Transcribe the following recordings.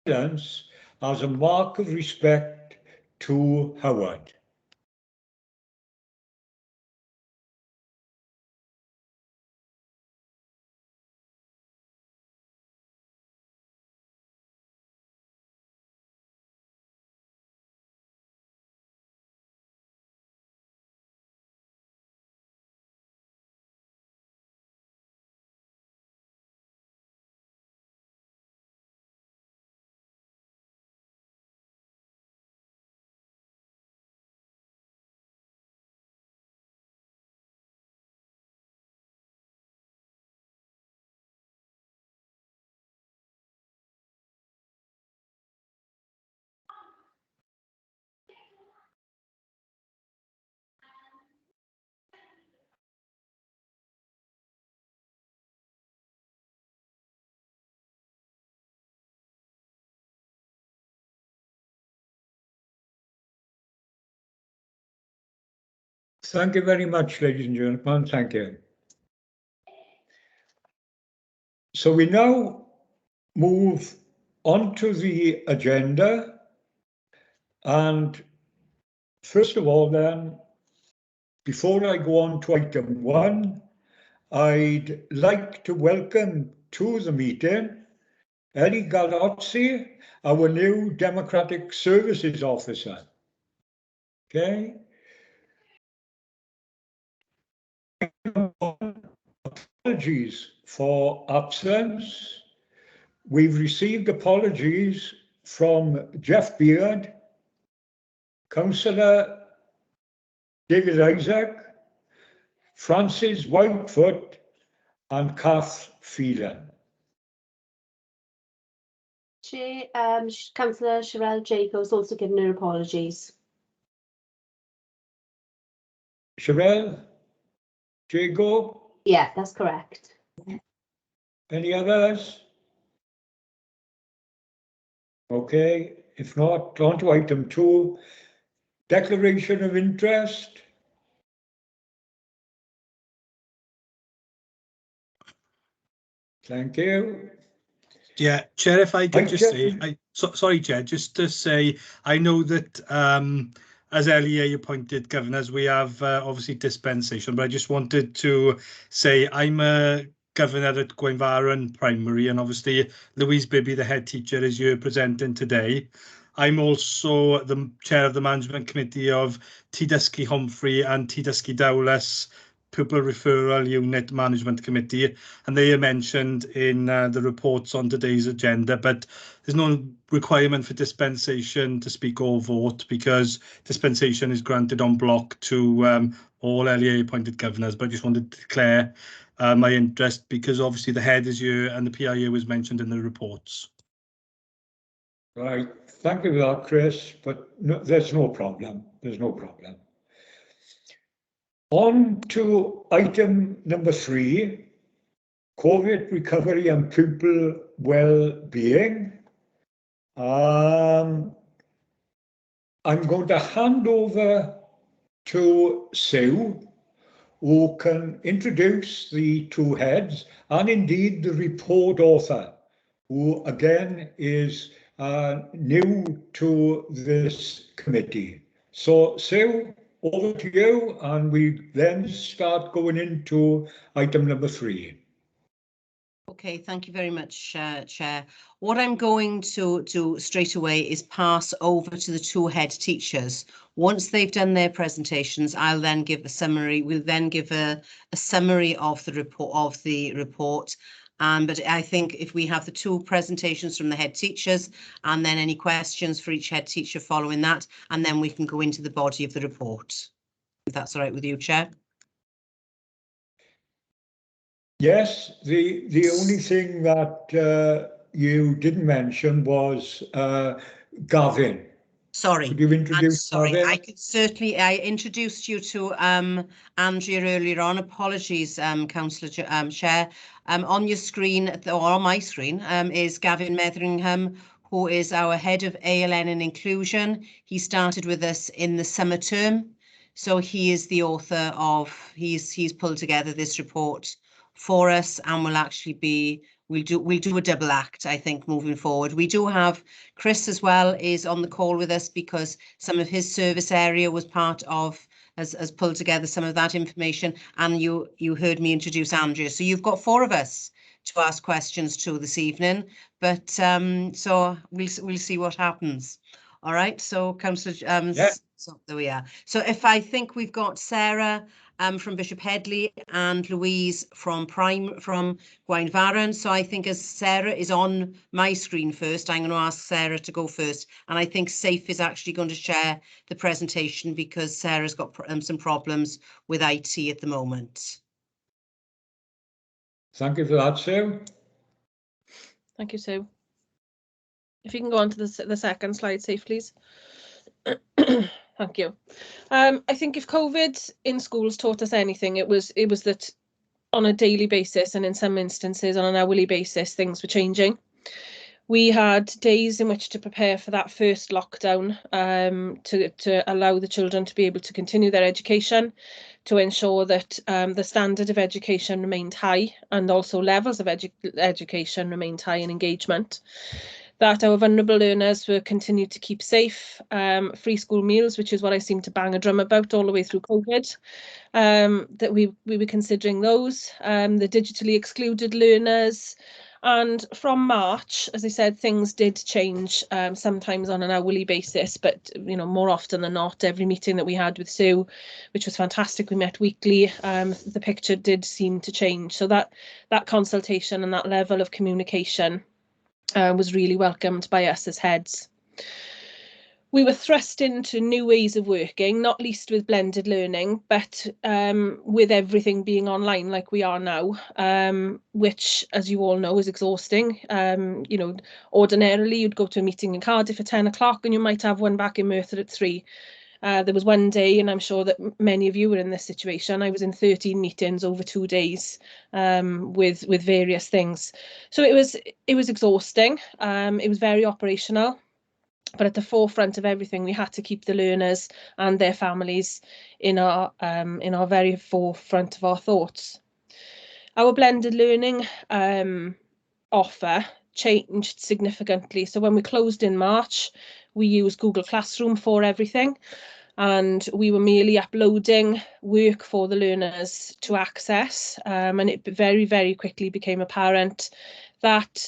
silence as a mark of respect to Howard. Thank you very much, ladies and gentlemen. Thank you. So we now move on to the agenda. And first of all, then, before I go on to item 1, I'd like to welcome to the meeting Ellie Galazzi, our new Democratic Services Officer. Okay. Apologies for absence. We've received apologies from Jeff Beard, Councillor David Isaac, Francis Whitefoot, and Kath Phelan. Chair, Councillor Sherelle Jacobs also given her apologies. Sherelle? Jago? Yeah, that's correct. Any others? Okay, if not, on to item 2, declaration of interest. Thank you. Yeah, Chair, if I could just say, sorry, Chair, just to say, I know that as LEA appointed governors, we have obviously dispensation, but I just wanted to say I'm a governor at Gwenfaron Primary, and obviously Louise Bibby, the head teacher, is here presenting today. I'm also the chair of the management committee of Tydysgu Humphrey and Tydysgu Dowlais Pupil Referral Unit Management Committee, and they are mentioned in the reports on today's agenda, but there's no requirement for dispensation to speak or vote because dispensation is granted en bloc to all LEA appointed governors. But I just wanted to declare my interest because obviously the head is here and the PIU was mentioned in the reports. Right, thank you for that, Chris, but no, there's no problem. There's no problem. On to item number 3, COVID recovery and pupil well-being. I'm going to hand over to Sue, who can introduce the 2 heads and indeed the report author, who again is new to this committee. So Sue, over to you, and we then start going into item number 3. Okay, thank you very much, Chair. What I'm going to do straight away is pass over to the 2 head teachers. Once they've done their presentations, I'll then give a summary. We'll then give a summary of the report. But I think if we have the 2 presentations from the head teachers and then any questions for each head teacher following that, and then we can go into the body of the report. If that's all right with you, Chair. Yes, the only thing that you didn't mention was Gavin. Sorry, could you introduce Gavin? I could certainly. I introduced you to Andrea earlier on. Apologies, Councillor Chair. On your screen, or on my screen, is Gavin Metheringham, who is our head of ALN and inclusion. He started with us in the summer term, so he is the author of. He's pulled together this report for us and will actually be we'll do a double act, I think, moving forward. We do have Chris as well is on the call with us because some of his service area was part of, has pulled together some of that information, and you heard me introduce Andrea. So you've got 4 of us to ask questions to this evening, but so we'll see what happens. All right, so Councillor, Yeah. so there we are. So if I think we've got Sarah from Bishop Headley and Louise from Gwaun-Faran. So I think as Sarah is on my screen first, I'm going to ask Sarah to go first. And I think Safe is actually going to share the presentation because Sarah's got some problems with IT at the moment. Thank you for that, Sue. Thank you, Sue. If you can go on to the second slide, Safe, please. Thank you. I think if COVID in schools taught us anything, it was that on a daily basis and in some instances on an hourly basis, things were changing. We had days in which to prepare for that first lockdown, to allow the children to be able to continue their education, to ensure that the standard of education remained high and also levels of education remained high in engagement. That our vulnerable learners were continued to keep safe, free school meals, which is what I seem to bang a drum about all the way through COVID, that we were considering those, the digitally excluded learners. And from March, as I said, things did change, sometimes on an hourly basis, but more often than not, every meeting that we had with Sue, which was fantastic, we met weekly, the picture did seem to change. So that consultation and that level of communication was really welcomed by us as heads. We were thrust into new ways of working, not least with blended learning, but with everything being online like we are now, which, as you all know, is exhausting. Ordinarily you'd go to a meeting in Cardiff at 10 o'clock and you might have one back in Merthyr at 3. There was one day, and I'm sure that many of you were in this situation, I was in 13 meetings over 2 days, with various things. So it was exhausting. It was very operational, but at the forefront of everything, we had to keep the learners and their families in our very forefront of our thoughts. Our blended learning offer changed significantly. So when we closed in March, we used Google Classroom for everything, and we were merely uploading work for the learners to access, and it very, very quickly became apparent that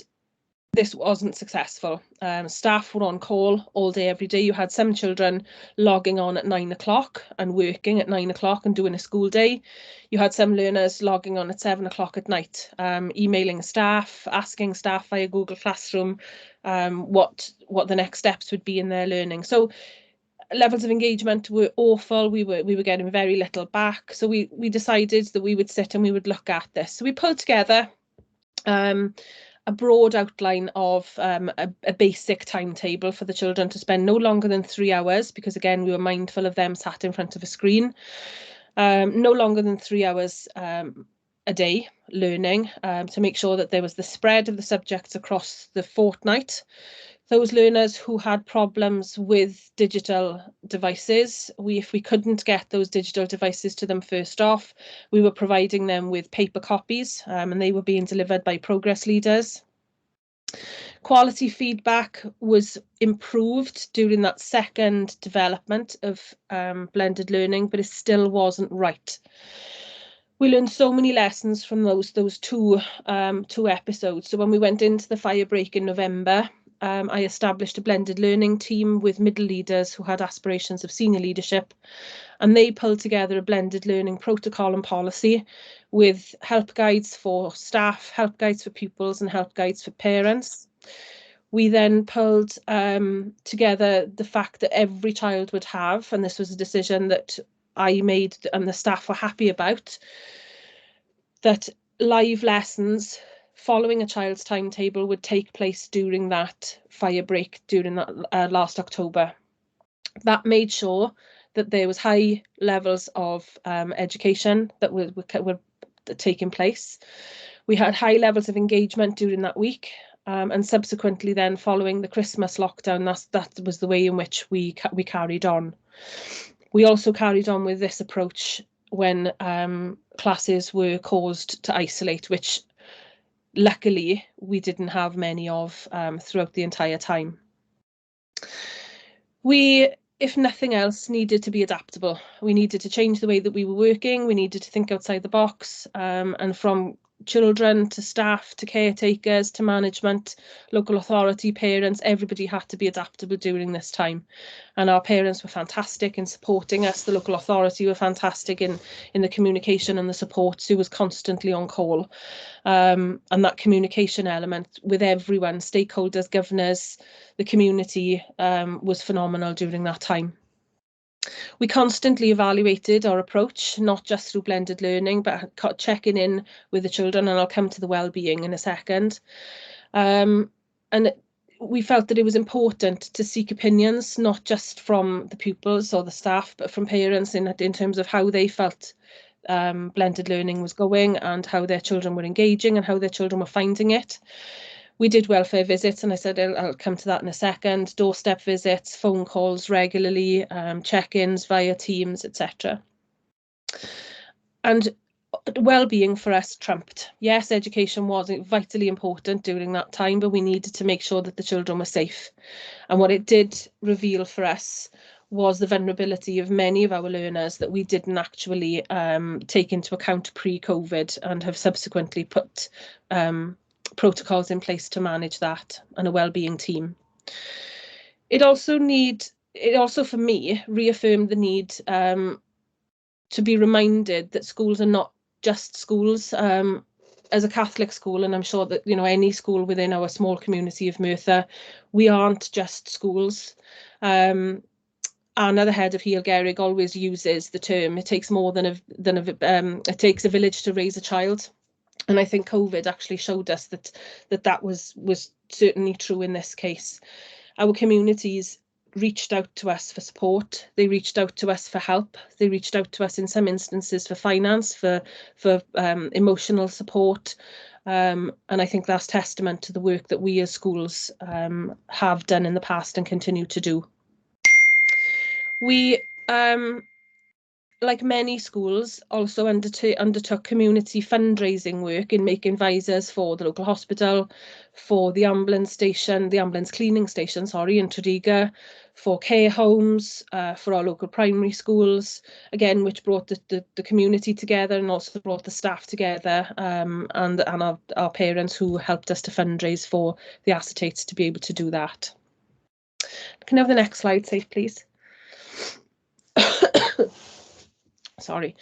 this wasn't successful. Staff were on call all day, every day. You had some children logging on at 9 o'clock and working at 9 o'clock and doing a school day. You had some learners logging on at 7 o'clock at night, emailing staff, asking staff via Google Classroom what the next steps would be in their learning. So levels of engagement were awful. We were getting very little back. So we decided that we would sit and we would look at this. So we pulled together a broad outline of a basic timetable for the children to spend no longer than 3 hours, because again, we were mindful of them sat in front of a screen, no longer than 3 hours a day learning, to make sure that there was the spread of the subjects across the fortnight. Those learners who had problems with digital devices, if we couldn't get those digital devices to them first off, we were providing them with paper copies, and they were being delivered by progress leaders. Quality feedback was improved during that second development of blended learning, but it still wasn't right. We learned so many lessons from those two episodes. So when we went into the fire break in November, I established a blended learning team with middle leaders who had aspirations of senior leadership, and they pulled together a blended learning protocol and policy with help guides for staff, help guides for pupils, and help guides for parents. We then pulled together the fact that every child would have, and this was a decision that I made and the staff were happy about, that live lessons following a child's timetable would take place during that fire break during that last October. That made sure that there was high levels of education that were taking place. We had high levels of engagement during that week, and subsequently then following the Christmas lockdown, that was the way in which we carried on. We also carried on with this approach when classes were caused to isolate, which luckily we didn't have many of throughout the entire time. We, if nothing else, needed to be adaptable. We needed to change the way that we were working. We needed to think outside the box, and from children to staff to caretakers to management, local authority, parents, everybody had to be adaptable during this time. And our parents were fantastic in supporting us. The local authority were fantastic in the communication and the support. Sue was constantly on call. And that communication element with everyone, stakeholders, governors, the community, was phenomenal during that time. We constantly evaluated our approach, not just through blended learning, but checking in with the children, and I'll come to the wellbeing in a second. And we felt that it was important to seek opinions, not just from the pupils or the staff, but from parents in terms of how they felt blended learning was going and how their children were engaging and how their children were finding it. We did welfare visits, and I said I'll come to that in a second, doorstep visits, phone calls regularly, check-ins via Teams, etc. And well-being for us trumped. Yes, education was vitally important during that time, but we needed to make sure that the children were safe. And what it did reveal for us was the vulnerability of many of our learners that we didn't actually take into account pre-COVID, and have subsequently put protocols in place to manage that, and a wellbeing team. It also for me reaffirmed the need to be reminded that schools are not just schools. As a Catholic school, and I'm sure that any school within our small community of Merthyr, we aren't just schools. Anna, the head of Hil Gerrig, always uses the term, it takes more than it takes a village to raise a child. And I think COVID actually showed us that was certainly true in this case. Our communities reached out to us for support. They reached out to us for help. They reached out to us in some instances for finance, for emotional support. And I think that's testament to the work that we as schools have done in the past and continue to do. We, like many schools, also undertook community fundraising work in making visors for the local hospital, for the ambulance cleaning station, in Tredegar, for care homes, for our local primary schools, again, which brought the community together and also brought the staff together, and our parents who helped us to fundraise for the acetates to be able to do that. Can I have the next slide, safe, please? Sorry.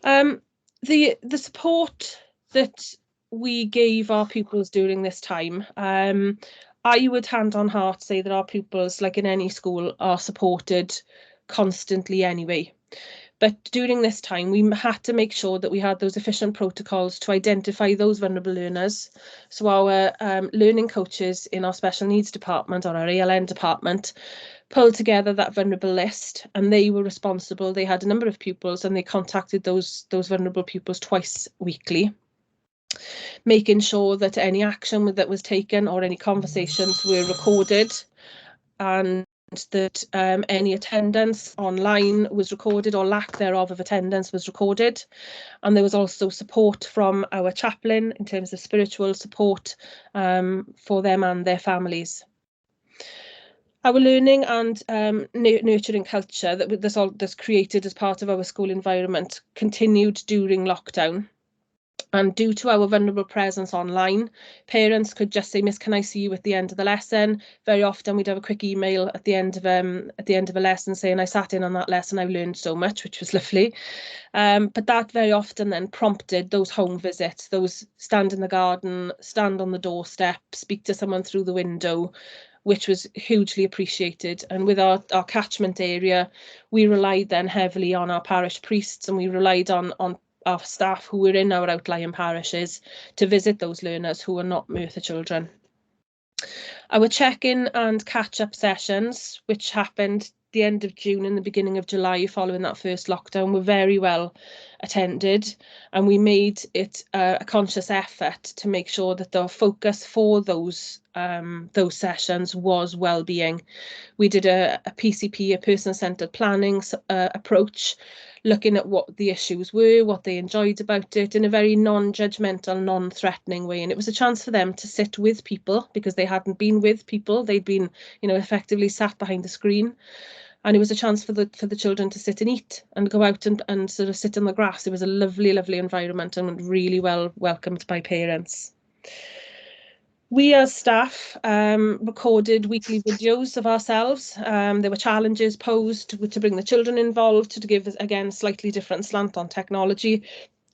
The support that we gave our pupils during this time, I would hand on heart say that our pupils, like in any school, are supported constantly anyway. But during this time, we had to make sure that we had those efficient protocols to identify those vulnerable learners. So our learning coaches in our special needs department, or our ALN department, pulled together that vulnerable list, and they were responsible. They had a number of pupils, and they contacted those vulnerable pupils twice weekly, making sure that any action that was taken or any conversations were recorded, and that any attendance online was recorded, or lack thereof of attendance was recorded. And there was also support from our chaplain in terms of spiritual support for them and their families. Our learning and nurturing culture that's created as part of our school environment continued during lockdown. And due to our vulnerable presence online, parents could just say, "Miss, can I see you at the end of the lesson?" Very often we'd have a quick email at the end of a lesson saying, "I sat in on that lesson, I've learned so much," which was lovely. But that very often then prompted those home visits, those stand in the garden, stand on the doorstep, speak to someone through the window, which was hugely appreciated. And with our catchment area, we relied then heavily on our parish priests, and we relied on our staff who were in our outlying parishes to visit those learners who were not Merthyr children. Our check-in and catch-up sessions, which happened the end of June and the beginning of July following that first lockdown, were very well attended, and we made it a conscious effort to make sure that the focus for those sessions was well-being. We did a PCP, a person-centred planning approach, looking at what the issues were, what they enjoyed about it, in a very non-judgmental, non-threatening way. And it was a chance for them to sit with people, because they hadn't been with people. They'd been, you know, effectively sat behind the screen. And it was a chance for the children to sit and eat and go out and sort of sit on the grass. It was a lovely, lovely environment and really well welcomed by parents. We as staff recorded weekly videos of ourselves. There were challenges posed to bring the children involved, to give, again, slightly different slant on technology.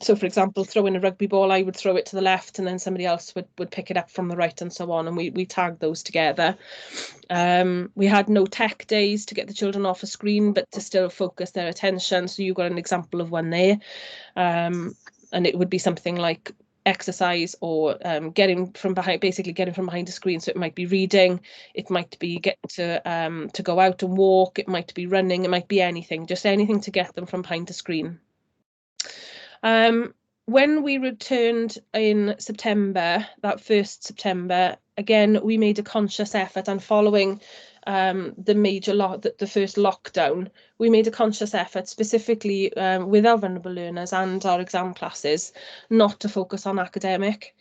So, for example, throwing a rugby ball, I would throw it to the left and then somebody else would pick it up from the right, and so on. And we tagged those together. We had no tech days to get the children off a screen, but to still focus their attention. So you got an example of one there. And it would be something like exercise, or getting from behind the screen. So it might be reading, it might be getting to go out and walk, it might be running, it might be anything, just anything to get them from behind the screen. When we returned in September, that 1st September, again, we made a conscious effort, and following the first lockdown, we made a conscious effort, specifically with our vulnerable learners and our exam classes, not to focus on academic.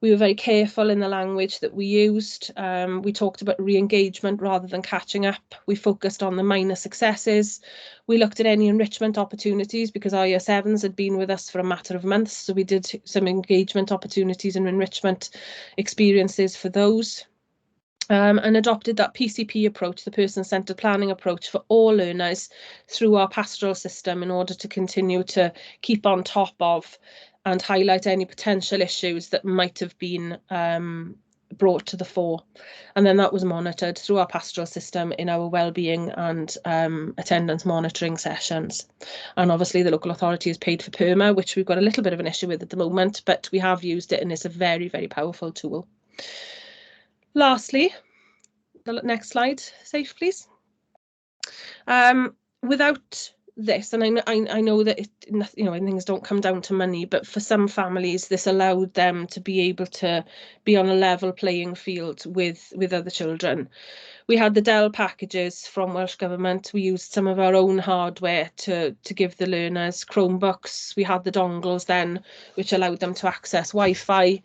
We were very careful in the language that we used. We talked about re-engagement rather than catching up. We focused on the minor successes. We looked at any enrichment opportunities, because our Year 7s had been with us for a matter of months. So we did some engagement opportunities and enrichment experiences for those. And adopted that PCP approach, the person-centred planning approach, for all learners through our pastoral system, in order to continue to keep on top of and highlight any potential issues that might have been brought to the fore. And then that was monitored through our pastoral system in our wellbeing and attendance monitoring sessions. And obviously the local authority has paid for PERMA, which we've got a little bit of an issue with at the moment, but we have used it, and it's a very, very powerful tool. Lastly, the next slide, Safe, please. Without this, and I know that things don't come down to money, but for some families this allowed them to be able to be on a level playing field with other children. We had the Dell packages from Welsh Government. We used some of our own hardware to give the learners Chromebooks. We had the dongles then, which allowed them to access Wi-Fi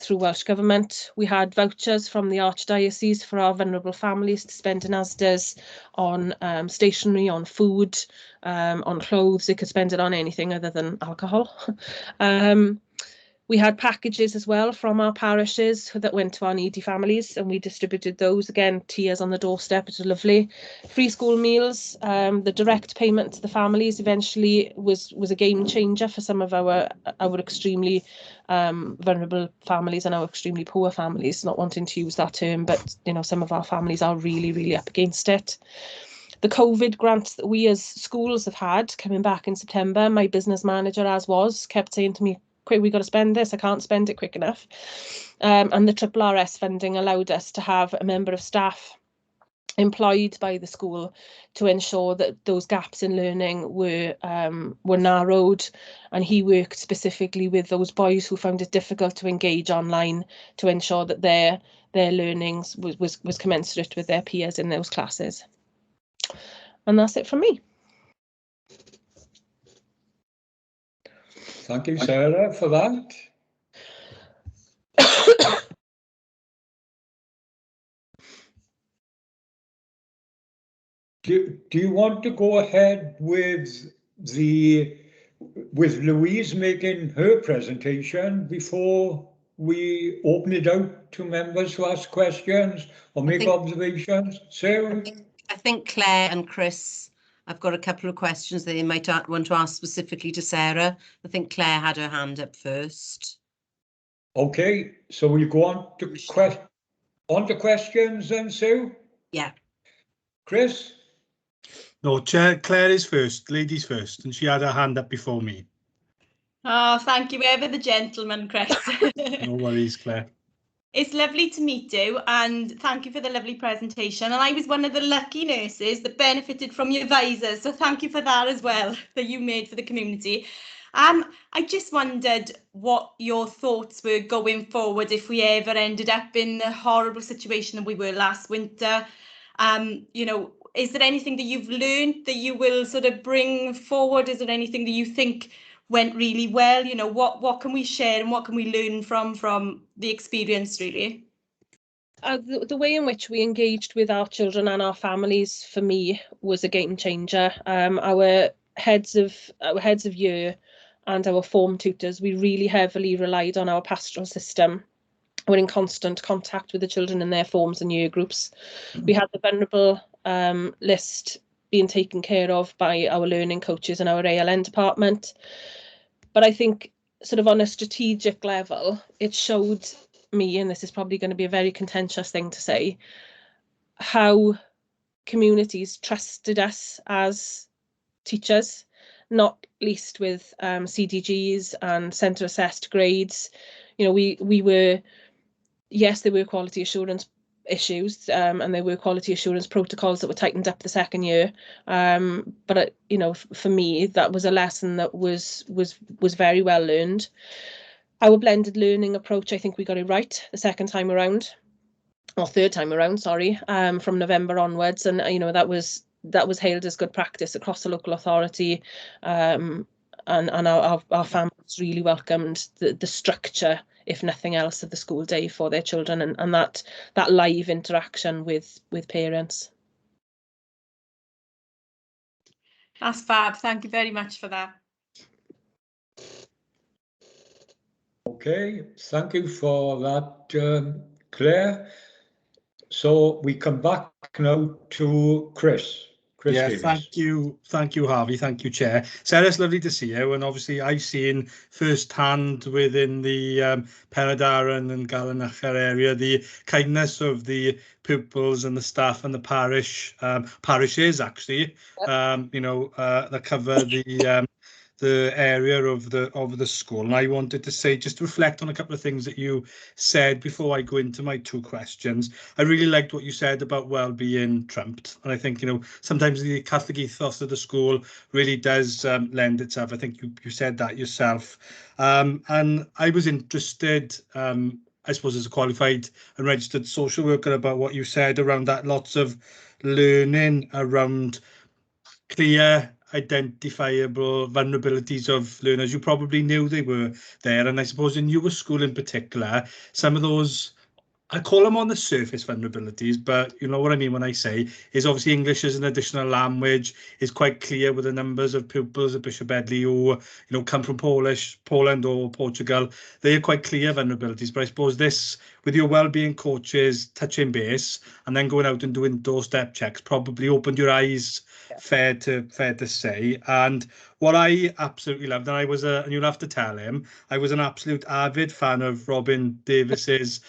through Welsh Government. We had vouchers from the Archdiocese for our vulnerable families to spend in Asda's on stationery, on food, on clothes. They could spend it on anything other than alcohol. We had packages as well from our parishes that went to our needy families, and we distributed those. Again, tiers on the doorstep, which is lovely. Free school meals, the direct payment to the families eventually was a game changer for some of our extremely vulnerable families and our extremely poor families, not wanting to use that term, but some of our families are really, really up against it. The COVID grants that we as schools have had coming back in September, my business manager, kept saying to me, quick, we got to spend this, I can't spend it quick enough. And the RRS funding allowed us to have a member of staff employed by the school to ensure that those gaps in learning were narrowed, and he worked specifically with those boys who found it difficult to engage online to ensure that their learnings was commensurate with their peers in those classes. And that's it from me. Thank you, Sarah, for that. Do you want to go ahead with Louise making her presentation before we open it out to members to ask questions or make observations? Sarah? I think Claire and Chris, I've got a couple of questions that they might want to ask specifically to Sarah. I think Claire had her hand up first. Okay, so we'll go on to questions then, Sue? Yeah. Chris? No, Claire is first, ladies first, and she had her hand up before me. Oh, thank you ever the gentleman, Chris. No worries, Claire. It's lovely to meet you, and thank you for the lovely presentation. And I was one of the lucky nurses that benefited from your visors, so thank you for that as well, that you made for the community. I just wondered what your thoughts were going forward if we ever ended up in the horrible situation that we were last winter. is there anything that you've learned that you will sort of bring forward? Is there anything that you think went really well? You know, what can we share and what can we learn from the experience, really? The way in which we engaged with our children and our families, for me, was a game changer. Our heads of year and our form tutors, we really heavily relied on our pastoral system. We're in constant contact with the children in their forms and year groups. We had the vulnerable list being taken care of by our learning coaches and our ALN department. But I think sort of on a strategic level, it showed me, and this is probably going to be a very contentious thing to say, how communities trusted us as teachers, not least with CDGs and centre assessed grades. You know, we were, yes, there were quality assurance issues and there were quality assurance protocols that were tightened up the second year, but you know, for me, that was a lesson that was very well learned. Our blended learning approach, I think we got it right the second time around, or third time around, sorry, from November onwards, and you know, that was hailed as good practice across the local authority, and our families really welcomed the structure, if nothing else, of the school day for their children, and that live interaction with parents. That's fab. Thank you very much for that. Okay, thank you for that, Claire. So we come back now to Chris. Yeah, Davies. thank you, Harvey. Thank you, Chair. Sarah, it's lovely to see you. And obviously, I've seen firsthand within the Penydarren and Galanacher area the kindness of the pupils and the staff and the parishes actually. Yep. You know, that cover the area of the school. And I wanted to say, just to reflect on a couple of things that you said before I go into my two questions. I really liked what you said about well-being trumped. And I think, you know, sometimes the Catholic ethos of the school really does lend itself. I think you said that yourself. And I was interested, I suppose, as a qualified and registered social worker, about what you said around that. Lots of learning around clear, identifiable vulnerabilities of learners. You probably knew they were there, and I suppose in your school in particular, some of those, I call them on the surface vulnerabilities, but you know what I mean when I say, is obviously English as an additional language is quite clear with the numbers of pupils at Bishop Edley who, you know, come from Poland or Portugal. They are quite clear vulnerabilities, but I suppose this, with your wellbeing coaches touching base and then going out and doing doorstep checks, probably opened your eyes. Yeah. Fair to say. And what I absolutely loved, and and you'll have to tell him, I was an absolute avid fan of Robin Davis's.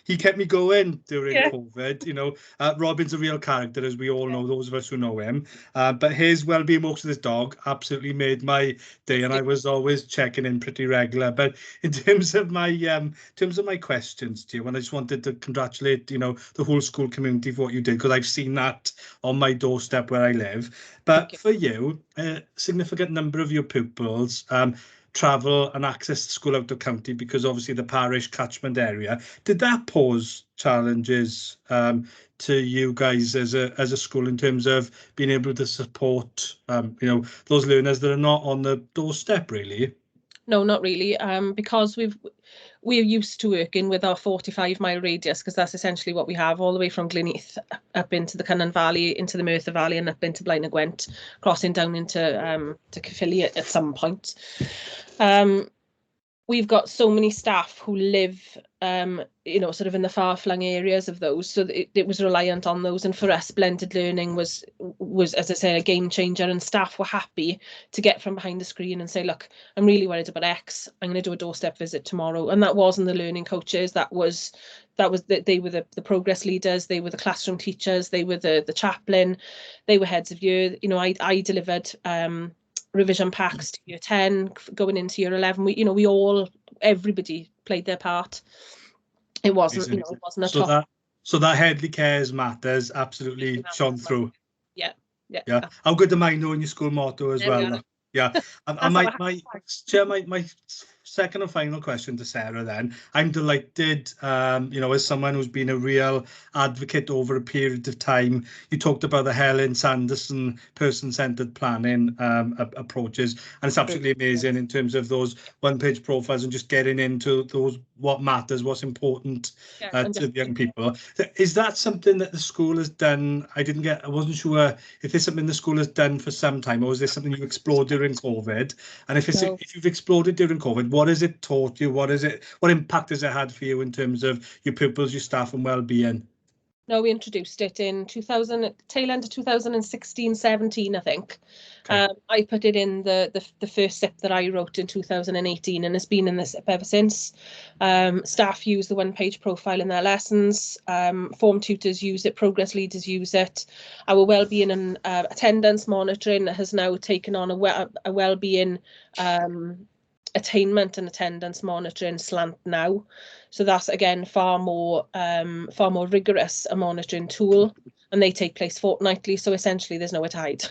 He kept me going during COVID. You know, Robin's a real character, as we all know, those of us who know him. But his well-being walks with his dog absolutely made my day, and I was always checking in pretty regular. But in terms of my questions to you, and I just wanted to congratulate, you know, the whole school community for what you did, because I've seen that on my doorstep where I live. But for you, a significant number of your pupils travel and access the school out of county because obviously the parish catchment area. Did that pose challenges to you guys as a school in terms of being able to support you know, those learners that are not on the doorstep really? No, not really. Because we're used to working with our 45-mile radius, because that's essentially what we have, all the way from Glynneath up into the Cynon Valley, into the Merthyr Valley, and up into Blaen y Gwent, crossing down into to Caerphilly at some point. We've got so many staff who live, you know, sort of in the far-flung areas of those, so it was reliant on those. And for us, blended learning was, as I say, a game changer. And staff were happy to get from behind the screen and say, "Look, I'm really worried about X. I'm going to do a doorstep visit tomorrow." And that wasn't the learning coaches. They were the progress leaders. They were the classroom teachers. They were the chaplain. They were heads of year. You know, I delivered revision packs to year 10 going into year 11. Everybody played their part. It wasn't, you know, it wasn't a top. So that Headley Cares Matters absolutely shone through. Yeah. How good am I knowing your school motto as well? Yeah. And my second and final question to Sarah then. I'm delighted, you know, as someone who's been a real advocate over a period of time. You talked about the Helen Sanderson person-centered planning approaches, and it's absolutely amazing in terms of those one-page profiles and just getting into those, what matters, what's important to the young people. Is that something that the school has done? I wasn't sure if there's something the school has done for some time, or is this something you explored during COVID? And if you've explored it during COVID, what has it taught you? What impact has it had for you in terms of your pupils, your staff, and well-being? No, we introduced it in tail end of 2016-17, I think. Okay. I put it in the first SIP that I wrote in 2018, and it's been in the SIP ever since. Staff use the one-page profile in their lessons. Form tutors use it. Progress leaders use it. Our wellbeing and attendance monitoring has now taken on a wellbeing attainment and attendance monitoring slant now. So that's again far more rigorous a monitoring tool, and they take place fortnightly. So essentially, there's nowhere to hide.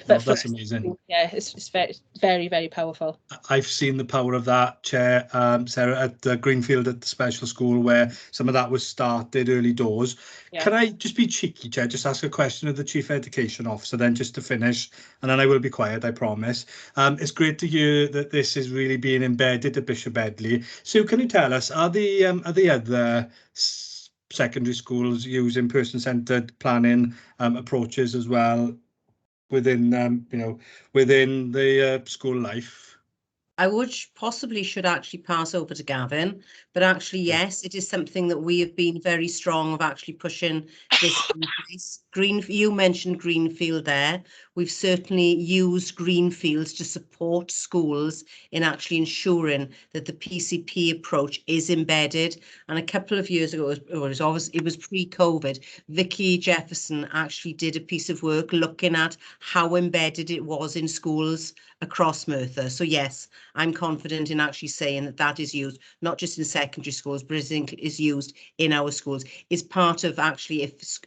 But that's amazing. Yeah, it's very, very powerful. I've seen the power of that, Chair, Sarah, at Greenfield at the special school, where some of that was started early doors. Yeah. Can I just be cheeky, Chair, just ask a question of the Chief Education Officer then, just to finish, and then I will be quiet, I promise. It's great to hear that this is really being embedded at Bishop Edley. So can you tell us, are the other secondary schools using person-centered planning approaches as well within within the school life? I should actually pass over to Gavin, but actually, yes, it is something that we have been very strong of actually pushing this in place. You mentioned Greenfield there. We've certainly used Greenfields to support schools in actually ensuring that the PCP approach is embedded. And a couple of years ago, it was pre-COVID, Vicky Jefferson actually did a piece of work looking at how embedded it was in schools across Merthyr. So yes, I'm confident in actually saying that that is used not just in secondary schools, but is used in our schools. It's part of actually it's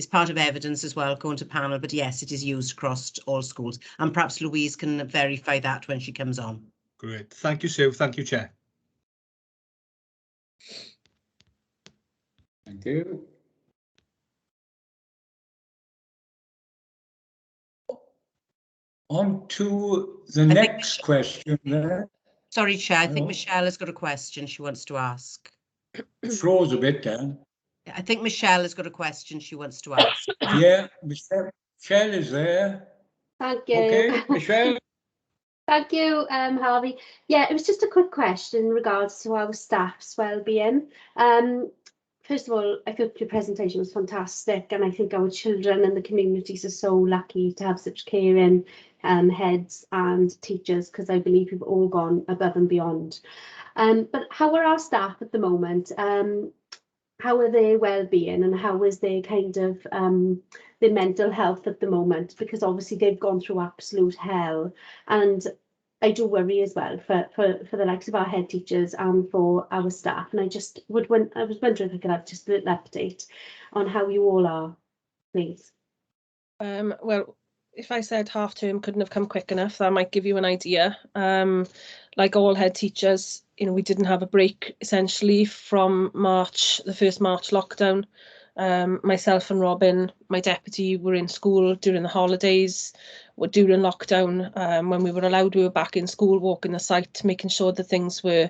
part of evidence as well going to panel. But yes, it is used across all schools, and perhaps Louise can verify that when she comes on. Great, thank you, Sue. Thank you, Chair. Thank you. On to the next question there. Sorry, Chair, I think Michelle has got a question she wants to ask. Froze a bit, Dan. I think Michelle has got a question she wants to ask. Yeah, Michelle is there. Thank you. Okay, Michelle. Thank you, Harvey. Yeah, it was just a quick question in regards to our staff's well-being. First of all, I thought your presentation was fantastic, and I think our children and the communities are so lucky to have such caring heads and teachers, because I believe we've all gone above and beyond. But how are our staff at the moment? How are their well-being, and how is their kind of their mental health at the moment? Because obviously they've gone through absolute hell, and I do worry as well for the likes of our head teachers and for our staff. And I was wondering if I could have just a little update on how you all are, please. Well, if I said half term couldn't have come quick enough, that might give you an idea. Like all head teachers, we didn't have a break essentially from March, the first March lockdown. Myself and Robin, my deputy, were in school during the holidays, during lockdown. When we were allowed, we were back in school, walking the site, making sure that things were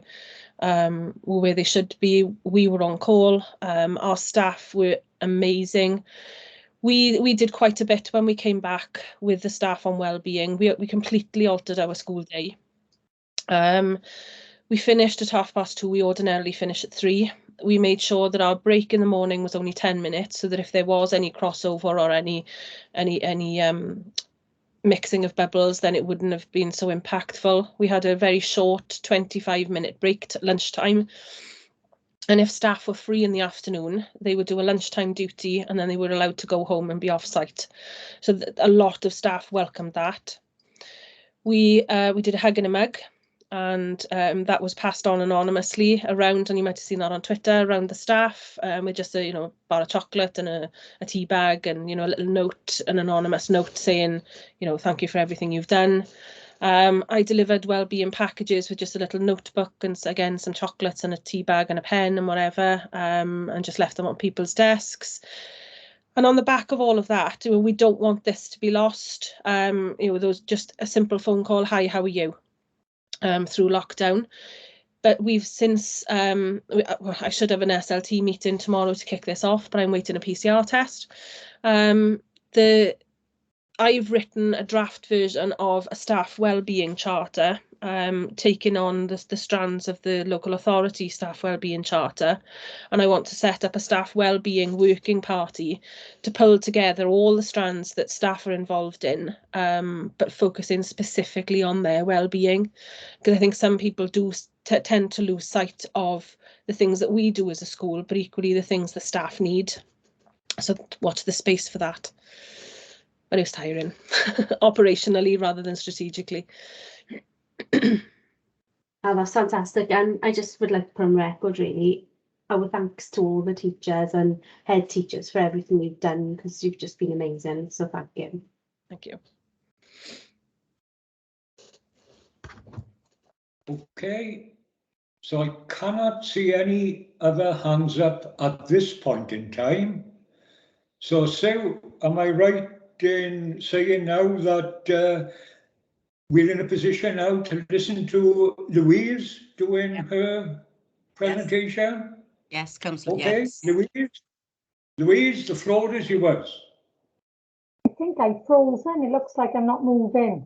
where they should be. We were on call. Our staff were amazing. We did quite a bit when we came back with the staff on wellbeing. We completely altered our school day. We finished at 2:30. We ordinarily finish at 3. We made sure that our break in the morning was only 10 minutes, so that if there was any crossover or any mixing of bubbles, then it wouldn't have been so impactful. We had a very short 25-minute break at lunchtime. And if staff were free in the afternoon, they would do a lunchtime duty, and then they were allowed to go home and be off site. So a lot of staff welcomed that. We did a hug and a mug, and that was passed on anonymously around, and you might have seen that on Twitter, around the staff, with just a bar of chocolate and a tea bag, and a little note, an anonymous note saying, thank you for everything you've done. I delivered wellbeing packages with just a little notebook and again some chocolates and a tea bag and a pen and whatever, and just left them on people's desks. And on the back of all of that, we don't want this to be lost. There was just a simple phone call, hi, how are you, through lockdown. But we've since, I should have an SLT meeting tomorrow to kick this off, but I'm waiting a PCR test. I've written a draft version of a staff wellbeing charter, taking on the strands of the local authority staff wellbeing charter, and I want to set up a staff wellbeing working party to pull together all the strands that staff are involved in, but focusing specifically on their wellbeing, because I think some people do tend to lose sight of the things that we do as a school, but equally the things the staff need. So watch the space for that. But it was tiring, operationally rather than strategically. Oh, that's fantastic. And I just would like to put on record, really, our thanks to all the teachers and head teachers for everything you've done, because you've just been amazing. So thank you. Thank you. Okay, so I cannot see any other hands up at this point in time. So Sue, am I right in saying now that we're in a position now to listen to Louise doing her presentation? Yes, Councillor. Okay, yes. Louise, the floor is yours. I think I'm frozen. It looks like I'm not moving.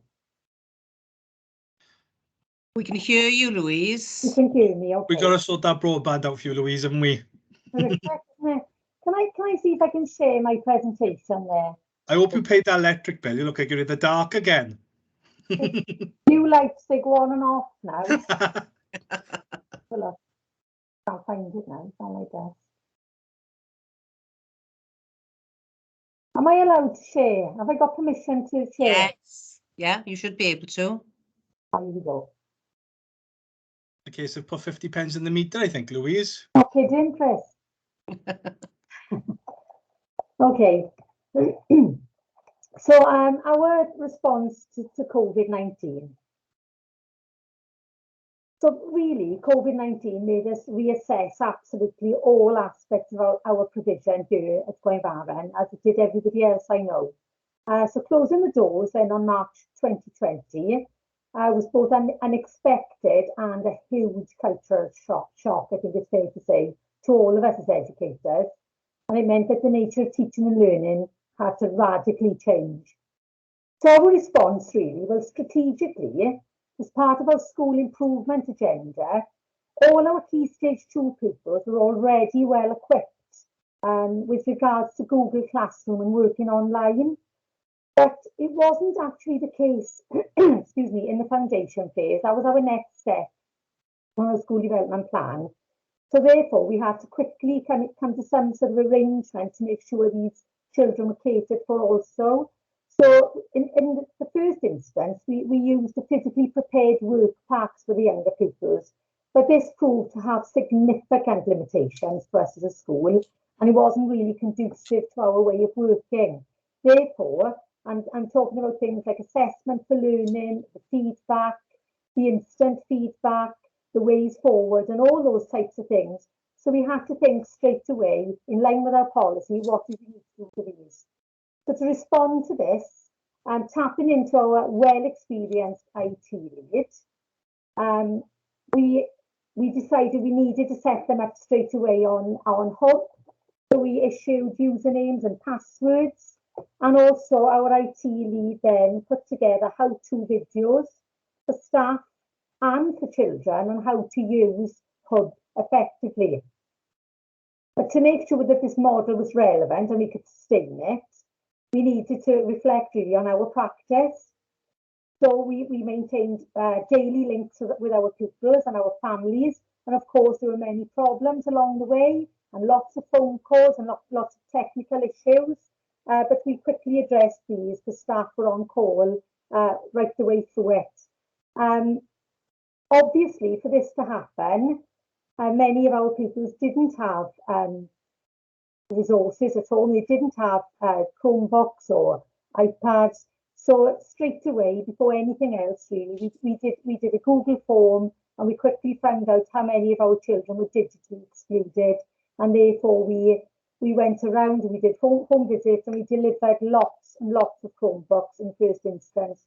We can hear you, Louise. You can hear me, okay. We've got to sort that broadband out for you, Louise, haven't we? Can I see if I can share my presentation there? I hope you paid that electric bill. You look like you're in the dark again. New lights, they go on and off now. Well, I can't find it now. It's on my desk. Am I allowed to share? Have I got permission to share? Yes. Yeah, you should be able to. There we go. Okay, so put 50 pence in the meter, I think, Louise. Not kidding, Chris. Okay. So our response to COVID-19. So really, COVID-19 made us reassess absolutely all aspects of our provision here at Glenvarren, as it did everybody else I know. So closing the doors then on March 2020 was both an unexpected and a huge cultural shock, I think it's fair to say, to all of us as educators. And it meant that the nature of teaching and learning had to radically change. So our response really was strategically, as part of our school improvement agenda, all our Key Stage 2 pupils were already well equipped with regards to Google Classroom and working online. But it wasn't actually the case, excuse me, in the foundation phase. That was our next step on our school development plan. So therefore, we had to quickly come to some sort of arrangement to make sure these children were catered for also. So in the first instance, we used the physically prepared work packs for the younger pupils, but this proved to have significant limitations for us as a school, and it wasn't really conducive to our way of working. Therefore, I'm talking about things like assessment for learning, the feedback, the instant feedback, the ways forward, and all those types of things. So we had to think straight away, in line with our policy, what do we need to do for these? So to respond to this, tapping into our well-experienced IT lead, we decided we needed to set them up straight away on Hub. So we issued usernames and passwords, and also our IT lead then put together how-to videos for staff and for children on how to use Hub effectively. But to make sure that this model was relevant and we could sustain it, we needed to reflect really on our practice. So we maintained daily links with our pupils and our families. And of course, there were many problems along the way and lots of phone calls and lots of technical issues. But we quickly addressed these. The staff were on call right the way through it. Obviously, for this to happen, many of our pupils didn't have resources at all. They didn't have Chromebooks or iPads. So straight away, before anything else really, we did a Google form, and we quickly found out how many of our children were digitally excluded, and therefore we went around and we did home visits, and we delivered lots and lots of Chromebooks in the first instance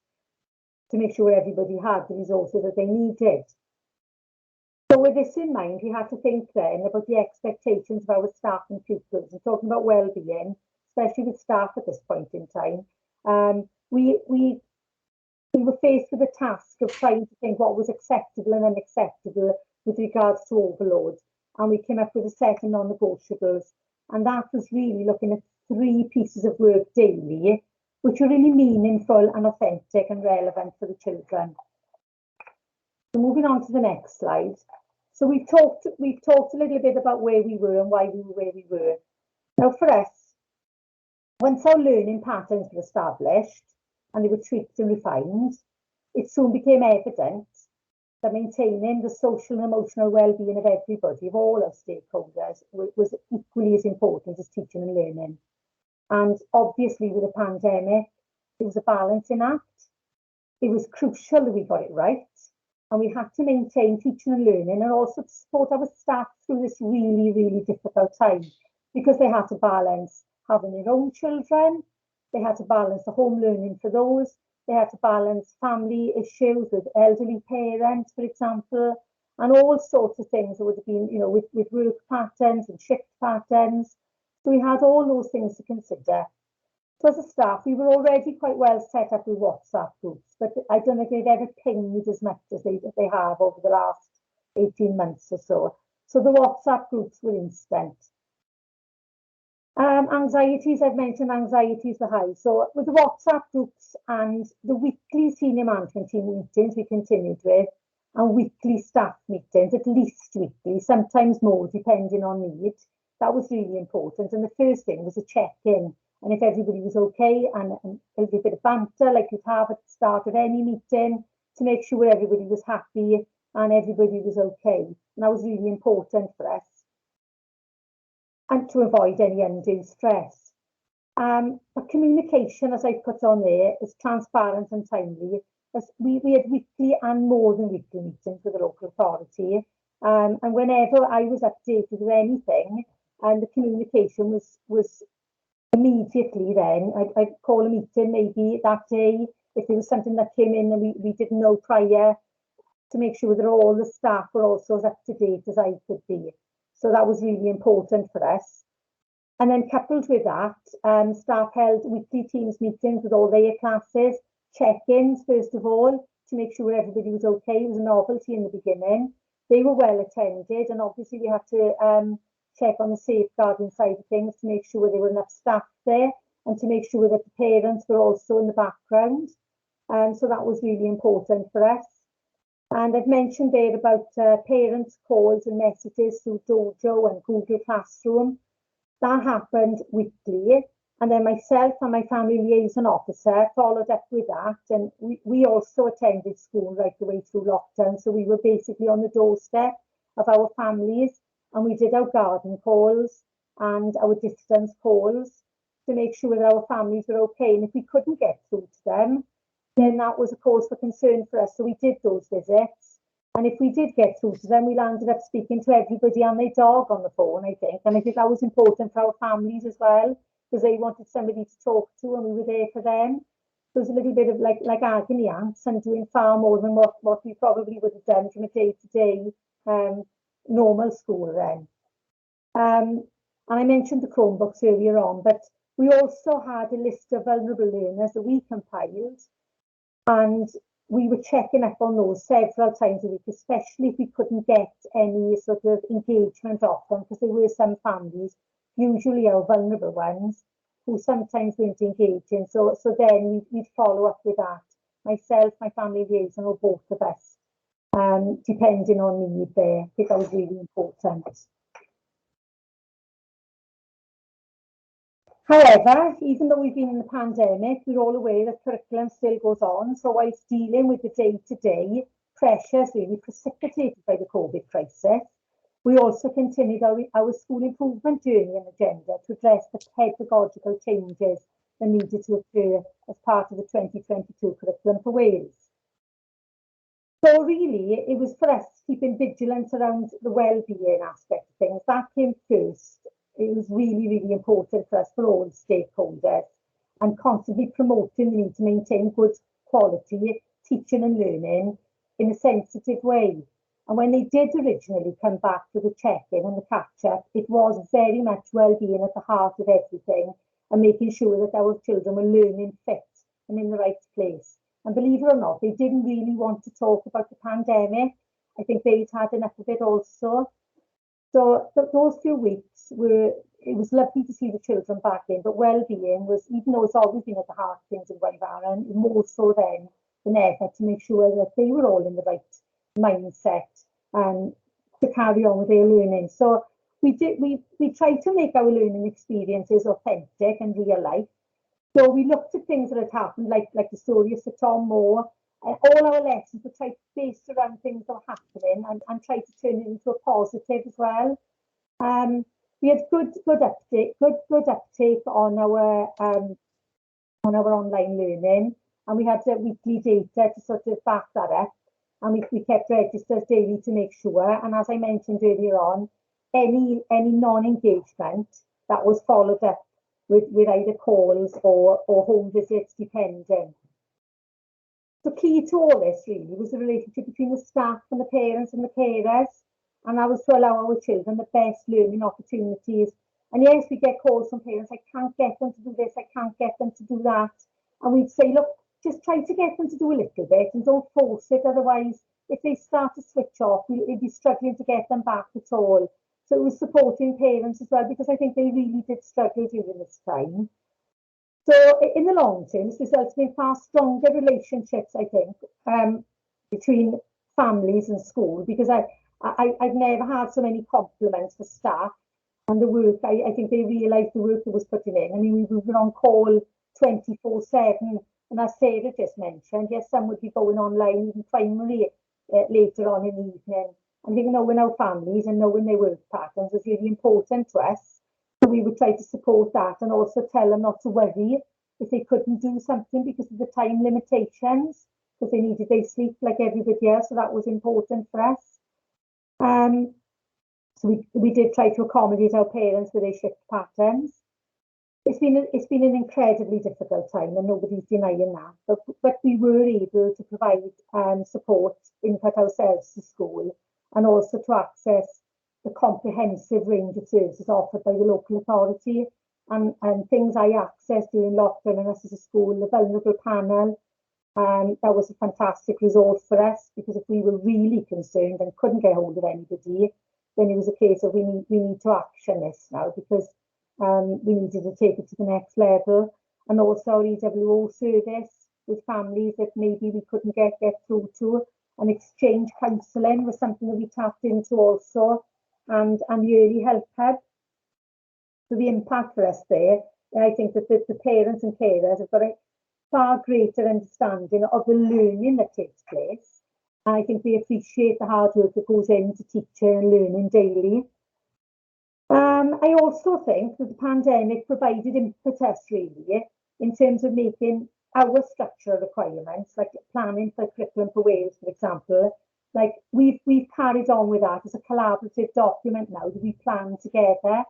to make sure everybody had the resources that they needed. So with this in mind, we had to think then about the expectations of our staff and pupils, and talking about well-being, especially with staff at this point in time. We were faced with the task of trying to think what was acceptable and unacceptable with regards to overload, and we came up with a set of non-negotiables, and that was really looking at 3 pieces of work daily, which are really meaningful and authentic and relevant for the children. So moving on to the next slide. So we've talked a little bit about where we were and why we were where we were. Now for us, once our learning patterns were established and they were tweaked and refined, it soon became evident that maintaining the social and emotional well-being of everybody, of all our stakeholders, was equally as important as teaching and learning. And obviously with the pandemic, it was a balancing act. It was crucial that we got it right, and we had to maintain teaching and learning and also support our staff through this really, really difficult time, because they had to balance having their own children, they had to balance the home learning for those, they had to balance family issues with elderly parents, for example, and all sorts of things that would have been, you know, with work patterns and shift patterns. So we had all those things to consider. So as a staff, we were already quite well set up with WhatsApp groups, but I don't think they've ever pinged as much as they have over the last 18 months or so. So the WhatsApp groups were instant. Anxieties, I've mentioned anxieties were high. So with the WhatsApp groups and the weekly senior management team meetings we continued with, and weekly staff meetings, at least weekly, sometimes more depending on need, that was really important. And the first thing was a check-in, and if everybody was okay, and a little bit of banter like you'd have at the start of any meeting, to make sure everybody was happy and everybody was okay. And that was really important for us, and to avoid any undue stress. But communication, as I put on there, is transparent and timely. As we had weekly and more than weekly meetings with the local authority, and whenever I was updated with anything, and the communication was immediately then. I'd call a meeting maybe that day if there was something that came in and we didn't know prior, to make sure that all the staff were also as up to date as I could be. So that was really important for us. And then coupled with that, staff held weekly Teams meetings with all their classes, check-ins first of all, to make sure everybody was okay. It was a novelty in the beginning. They were well attended, and obviously we had to check on the safeguarding side of things to make sure there were enough staff there, and to make sure that the parents were also in the background. So that was really important for us. And I've mentioned there about parents' calls and messages through Dojo and Google Classroom. That happened weekly, and then myself and my family liaison officer followed up with that, and we also attended school right the way through lockdown, so we were basically on the doorstep of our families, and we did our garden calls and our distance calls to make sure that our families were okay. And if we couldn't get through to them, then that was a cause for concern for us, so we did those visits. And if we did get through to them, we landed up speaking to everybody and their dog on the phone, I think. And I think that was important for our families as well, because they wanted somebody to talk to, and we were there for them. So it was a little bit of like agony aunts, and doing far more than what we probably would have done from a day-to-day normal school then. And I mentioned the Chromebooks earlier on, but we also had a list of vulnerable learners that we compiled, and we were checking up on those several times a week, especially if we couldn't get any sort of engagement off them, because there were some families, usually our vulnerable ones, who sometimes weren't engaging. So then we'd follow up with that. Myself, my family liaison, or both of us, depending on need there. I think that was really important. However, even though we've been in the pandemic, we're all aware that curriculum still goes on. So whilst dealing with the day-to-day pressures really precipitated by the COVID crisis, we also continued our school improvement journey and agenda to address the pedagogical changes that needed to occur as part of the 2022 curriculum for Wales. So really, it was for us keeping vigilance around the well-being aspect of things. That came first. It was really, really important for us, for all stakeholders, and constantly promoting the need to maintain good quality teaching and learning in a sensitive way. And when they did originally come back for the check-in and the catch-up, it was very much well-being at the heart of everything, and making sure that our children were learning fit and in the right place. And believe it or not, they didn't really want to talk about the pandemic. I think they'd had enough of it also. So those few weeks it was lovely to see the children back in, but well-being was, even though it's always been at the heart of things in Gwenfaran, more so then than ever, to make sure that they were all in the right mindset and to carry on with their learning. So we tried to make our learning experiences authentic and real life. So we looked at things that had happened, like the story of Sir Tom Moore. All our lessons were tried to base around things that were happening and try to turn it into a positive as well. We had good uptake on our online learning, and we had weekly data to sort of back that up. And we kept registers daily to make sure. And as I mentioned earlier on, any non-engagement that was followed up with either calls or home visits, depending. The key to all this really was the relationship between the staff and the parents and the carers, and that was to allow our children the best learning opportunities. And yes, we get calls from parents, I can't get them to do this, I can't get them to do that. And we'd say, look, just try to get them to do a little bit and don't force it, otherwise if they start to switch off, we'd be struggling to get them back at all. So it was supporting parents as well, because I think they really did struggle during this time. So in the long term, this results in far stronger relationships, I think, between families and school, because I've never had so many compliments for staff and the work. I think they realised the work that was putting in. I mean, we were on call 24/7, and as Sarah just mentioned, yes, some would be going online even primarily later on in the evening. I think knowing our families and knowing their work patterns was really important to us. So we would try to support that and also tell them not to worry if they couldn't do something because of the time limitations, because they needed their sleep like everybody else. So that was important for us. So we did try to accommodate our parents with their shift patterns. It's been an incredibly difficult time, and nobody's denying that. But we were able to provide support, input ourselves to school, and also to access the comprehensive range of services offered by the local authority, and things I accessed during lockdown and us as a school, the vulnerable panel. That was a fantastic resource for us, because if we were really concerned and couldn't get hold of anybody, then it was a case of we need to action this now, because we needed to take it to the next level. And also our EWO service with families that maybe we couldn't get through to, and exchange counselling was something that we tapped into also, and the early help hub. So the impact for us there, I think that the parents and carers have got a far greater understanding of the learning that takes place. And I think they appreciate the hard work that goes into teaching and learning daily. I also think that the pandemic provided impetus really in terms of making our structural requirements, like planning for curriculum for Wales, for example, like we've carried on with that as a collaborative document now that we plan together,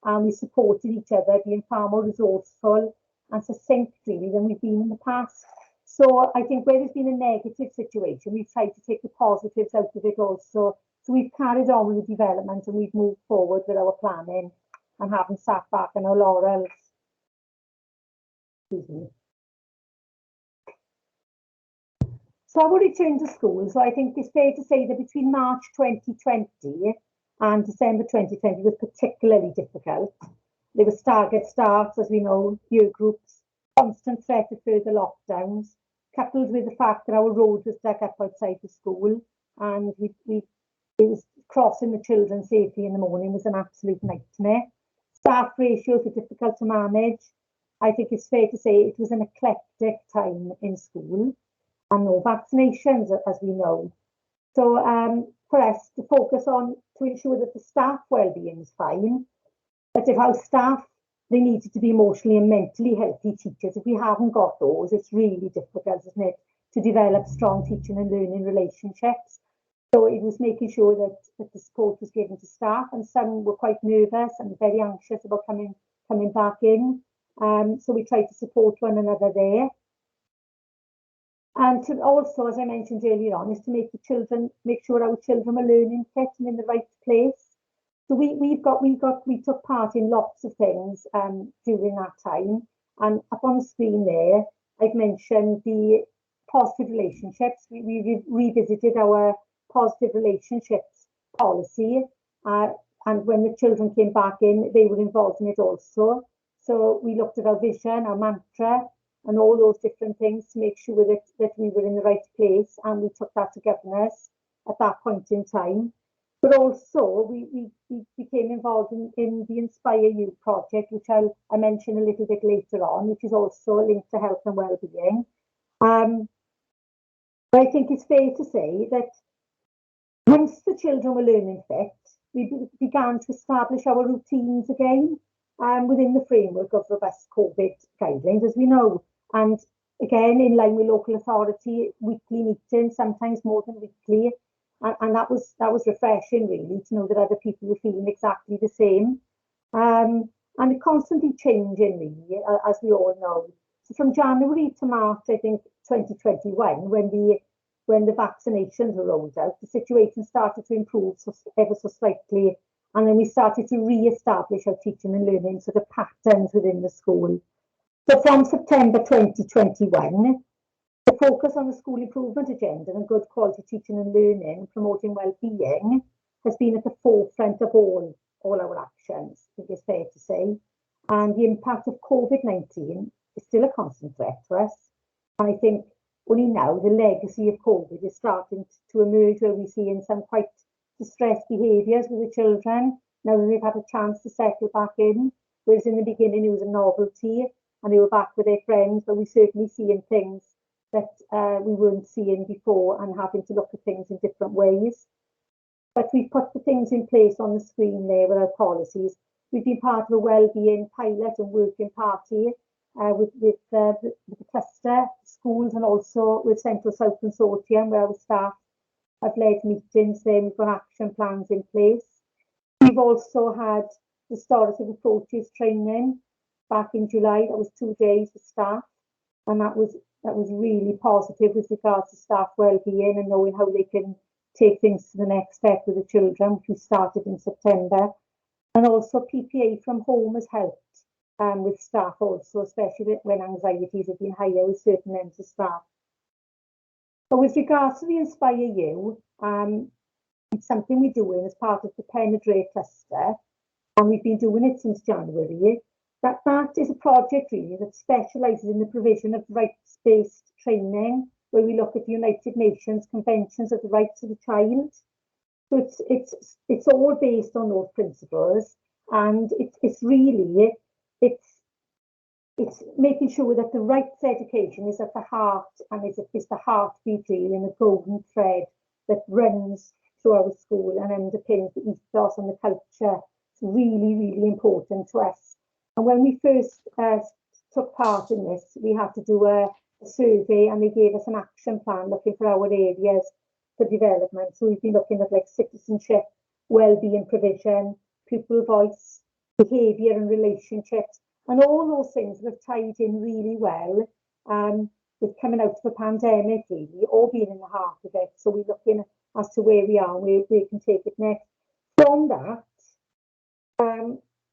and we supported each other, being far more resourceful and succinct really than we've been in the past. So I think where there's been a negative situation, we've tried to take the positives out of it also. So we've carried on with the development, and we've moved forward with our planning and haven't sat back on our laurels. Excuse me. So I will return to school. So I think it's fair to say that between March 2020 and December 2020 was particularly difficult. There were staggered starts, as we know, year groups, constant threat of further lockdowns, coupled with the fact that our road was dug up outside the school, and it was crossing the children safely in the morning was an absolute nightmare. Staff ratios were difficult to manage. I think it's fair to say it was an eclectic time in school, and no vaccinations, as we know. So for us to focus on to ensure that the staff well-being is fine, but if our staff they needed to be emotionally and mentally healthy teachers. If we haven't got those, it's really difficult, isn't it, to develop strong teaching and learning relationships. So it was making sure that the support was given to staff, and some were quite nervous and very anxious about coming back in. So we tried to support one another there. And to also, as I mentioned earlier on, is to make sure our children are learning fit and in the right place. So we took part in lots of things during that time. And up on the screen there, I've mentioned the positive relationships. We revisited our positive relationships policy. And when the children came back in, they were involved in it also. So we looked at our vision, our mantra, and all those different things to make sure that we were in the right place, and we took that to governors at that point in time. But also we became involved in the Inspire You project, which I'll mention a little bit later on, which is also linked to health and wellbeing. But I think it's fair to say that once the children were learning fit, we began to establish our routines again within the framework of robust COVID guidelines, as we know. And again, in line with local authority, weekly meetings, sometimes more than weekly. And that was refreshing, really, to know that other people were feeling exactly the same. And it constantly changing, really, as we all know. So from January to March, I think, 2021, when the vaccinations were rolled out, the situation started to improve ever so slightly. And then we started to re-establish our teaching and learning sort of patterns within the school. So from September 2021, the focus on the school improvement agenda and good quality teaching and learning and promoting well-being has been at the forefront of all our actions, I think it's fair to say. And the impact of COVID-19 is still a constant threat to us. And I think only now the legacy of COVID is starting to emerge, where we're seeing some quite distressed behaviours with the children, now that they've had a chance to settle back in, whereas in the beginning it was a novelty and they were back with their friends, but we're certainly seeing things that we weren't seeing before and having to look at things in different ways. But we've put the things in place on the screen there with our policies. We've been part of a wellbeing pilot and working party with the cluster schools, and also with Central South Consortium, where our staff have led meetings there. We've got action plans in place. We've also had restorative approaches training back in July. That was 2 days with staff, and that was really positive with regards to staff wellbeing and knowing how they can take things to the next step with the children, which we started in September. And also PPA from home has helped with staff also, especially when anxieties have been higher with certain members of staff. But with regards to the Inspire You, it's something we're doing as part of the Penetrate cluster, and we've been doing it since January. That is a project really that specialises in the provision of rights-based training, where we look at the United Nations Conventions of the Rights of the Child. So it's all based on those principles, and it's making sure that the rights education is at the heart, and is the heartbeat really, and the golden thread that runs through our school and underpins the ethos and the culture. It's really, really important to us. And when we first took part in this, we had to do a survey, and they gave us an action plan looking for our areas for development. So we've been looking at like citizenship, wellbeing provision, pupil voice, behaviour and relationships, and all those things that have tied in really well with coming out of a pandemic, really, all being in the heart of it. So we're looking as to where we are and where we can take it next. From that,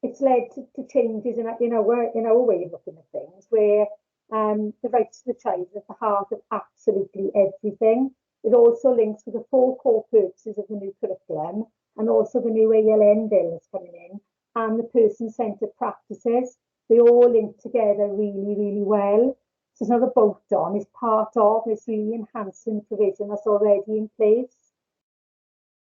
it's led to changes in our way of looking at things, where the rights of the child is at the heart of absolutely everything. It also links with the 4 core purposes of the new curriculum, and also the new ALN bill that's coming in, and the person-centred practices. They all link together really, really well. So it's not a bolt-on, it's part of, it's really enhancing the provision that's already in place.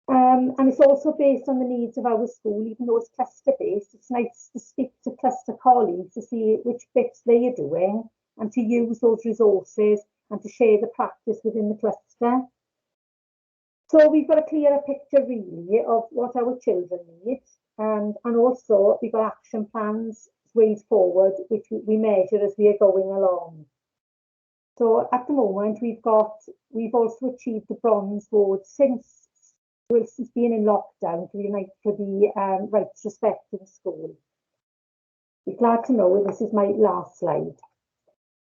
And it's also based on the needs of our school, even though it's cluster-based. It's nice to speak to cluster colleagues to see which bits they are doing, and to use those resources and to share the practice within the cluster. So we've got a clearer picture really of what our children need, and also we've got action plans ways forward, which we measure as we are going along. So at the moment, we've also achieved the Bronze Award since being in lockdown for the Rights Respect in School. Be glad to know this is my last slide.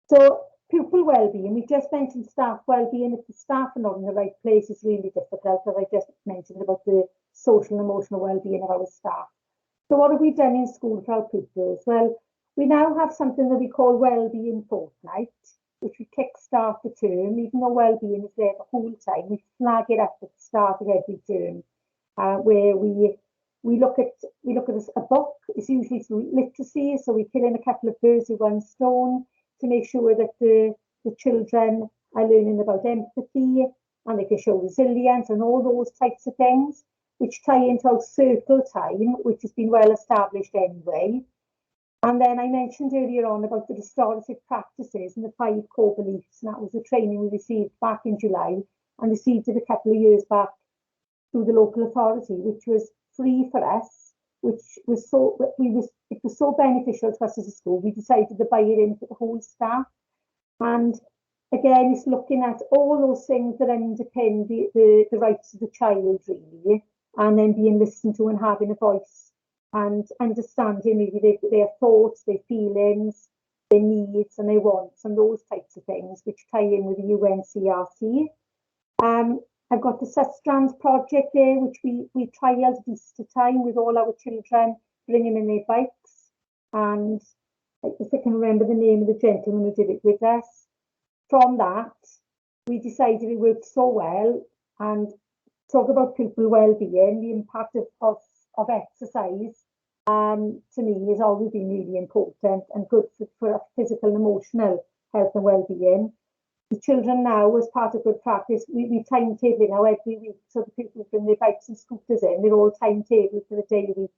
So pupil wellbeing, we just mentioned staff wellbeing. If the staff are not in the right place, it's really difficult, as I just mentioned about the social and emotional wellbeing of our staff. So what have we done in school for our pupils? Well, we now have something that we call Wellbeing Fortnight, which we kick-start the term. Even though wellbeing is there the whole time, we flag it up at the start of every term, where we look at a book. It's usually through literacy, so we kill in a couple of birds with one stone to make sure that the children are learning about empathy, and they can show resilience and all those types of things, which tie into our circle time, which has been well established anyway. And then I mentioned earlier on about the restorative practices and the 5 core beliefs, and that was the training we received back in July and received it a couple of years back through the local authority, which was free for us, which was it was so beneficial to us as a school. We decided to buy it in for the whole staff. And again, it's looking at all those things that underpin the rights of the child, really, and then being listened to and having a voice and understanding maybe their thoughts, their feelings, their needs and their wants and those types of things, which tie in with the UNCRC. I've got the Sustrands project there, which we trialled at Easter time with all our children bringing in their bikes. And if I can remember the name of the gentleman who did it with us. From that, we decided it worked so well, and talk about pupil well-being, the impact of exercise, to me has always been really important and good for physical and emotional health and well-being. The children now, as part of good practice, we timetable now every week, so the people bring their bikes and scooters in, they're all timetabled for the day a week,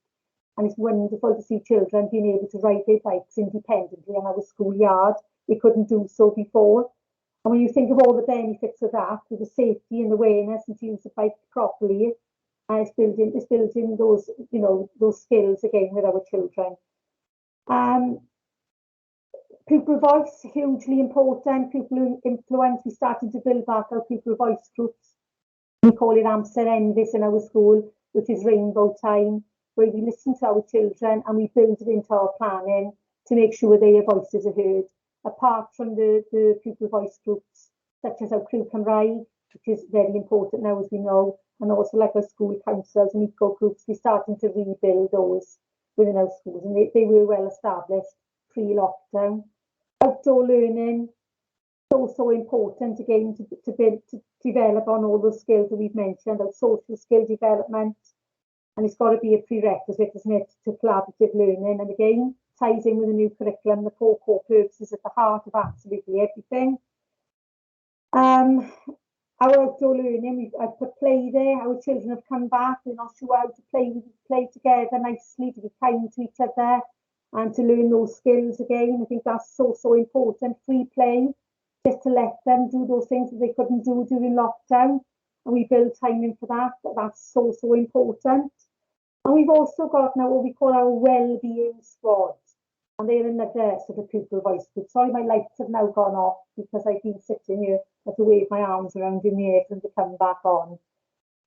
and it's wonderful to see children being able to ride their bikes independently on our schoolyard. They couldn't do so before. And when you think of all the benefits of that, with the safety and awareness and to use the bike properly, it's building those, those skills again with our children. Pupil voice, hugely important. Pupil influence, we started to build back our pupil voice groups. We call it Amser Endless in our school, which is Rainbow Time, where we listen to our children and we build it into our planning to make sure their voices are heard. Apart from the pupil voice groups, such as our Crew Cymraeg, which is very important now, as we know, and also like our school councils and eco groups, we're starting to rebuild those within our schools, and they were well established pre-lockdown. Outdoor learning, so important again to develop on all those skills that we've mentioned, our social skill development, and it's got to be a prerequisite, isn't it, to collaborative learning, and again, ties in with the new curriculum, the 4 core purposes at the heart of absolutely everything. Our outdoor learning, I've put play there. Our children have come back. They're not sure how to play together nicely, to be kind to each other, and to learn those skills again. I think that's so important. Free play, just to let them do those things that they couldn't do during lockdown, and we build time in for that. That's so important. And we've also got now what we call our Wellbeing Squad, and they're another sort of pupil voice group. Sorry, my lights have now gone off because I've been sitting here. I have to wave my arms around in the air for them to come back on.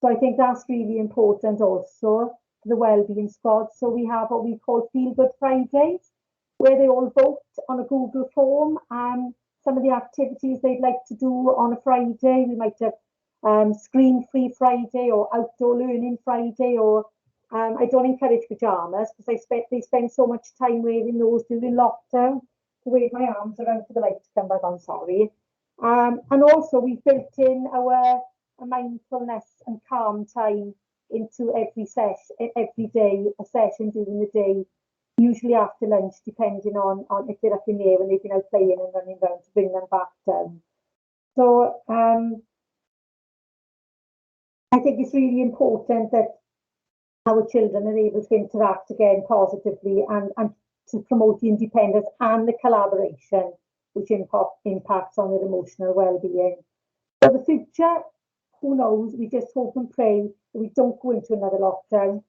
So I think that's really important also for the Wellbeing Squad. So we have what we call Feel Good Fridays, where they all vote on a Google form some of the activities they'd like to do on a Friday. We might have Screen-Free Friday or Outdoor Learning Friday, or I don't encourage pyjamas because they spend so much time wearing those during lockdown. To wave my arms around for the light to come back on, sorry. And also we built in our mindfulness and calm time into every day, a session during the day, usually after lunch, depending on if they're up in the air when they've been out playing and running around to bring them back down. So I think it's really important that our children are able to interact again positively and to promote the independence and the collaboration, which impacts on their emotional well-being. For the future, who knows? We just hope and pray that we don't go into another lockdown.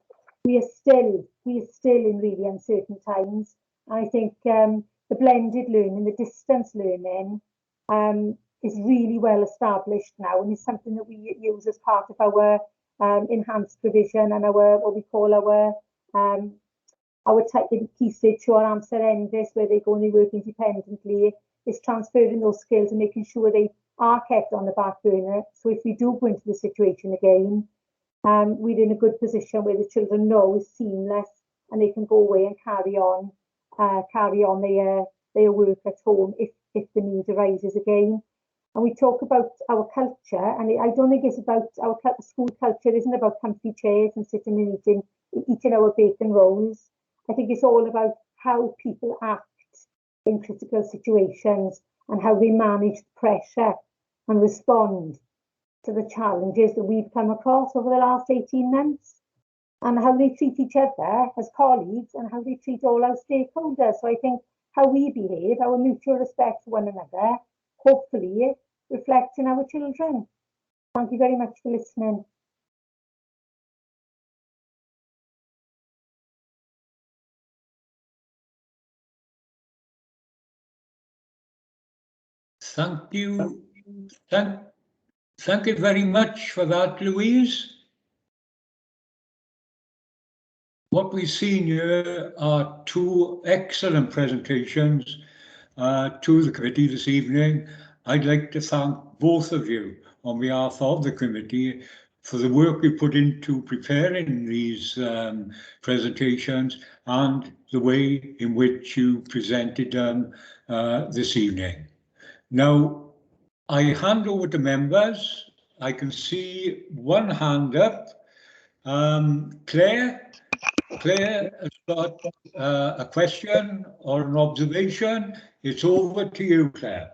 We are still in really uncertain times, I think the blended learning, the distance learning is really well established now, and is something that we use as part of our enhanced provision and our what we call our type of key stage to our amser endless, where they go and they work independently. It's transferring those skills and making sure they are kept on the back burner. So if we do go into the situation again, we're in a good position where the children know it's seamless and they can go away and carry on their work at home if the need arises again. And we talk about our culture, and I don't think it's about our school culture isn't about comfy chairs and sitting and eating our bacon rolls. I think it's all about how people act in critical situations and how they manage pressure and respond to the challenges that we've come across over the last 18 months, and how they treat each other as colleagues and how they treat all our stakeholders. So I think how we behave, our mutual respect for one another, hopefully reflects in our children. Thank you very much for listening. Thank you. Thank you very much for that, Louise. What we've seen here are two excellent presentations to the committee this evening. I'd like to thank both of you on behalf of the committee for the work you put into preparing these presentations and the way in which you presented them this evening. Now, I hand over to members. I can see one hand up. Claire has got a question or an observation. It's over to you, Claire.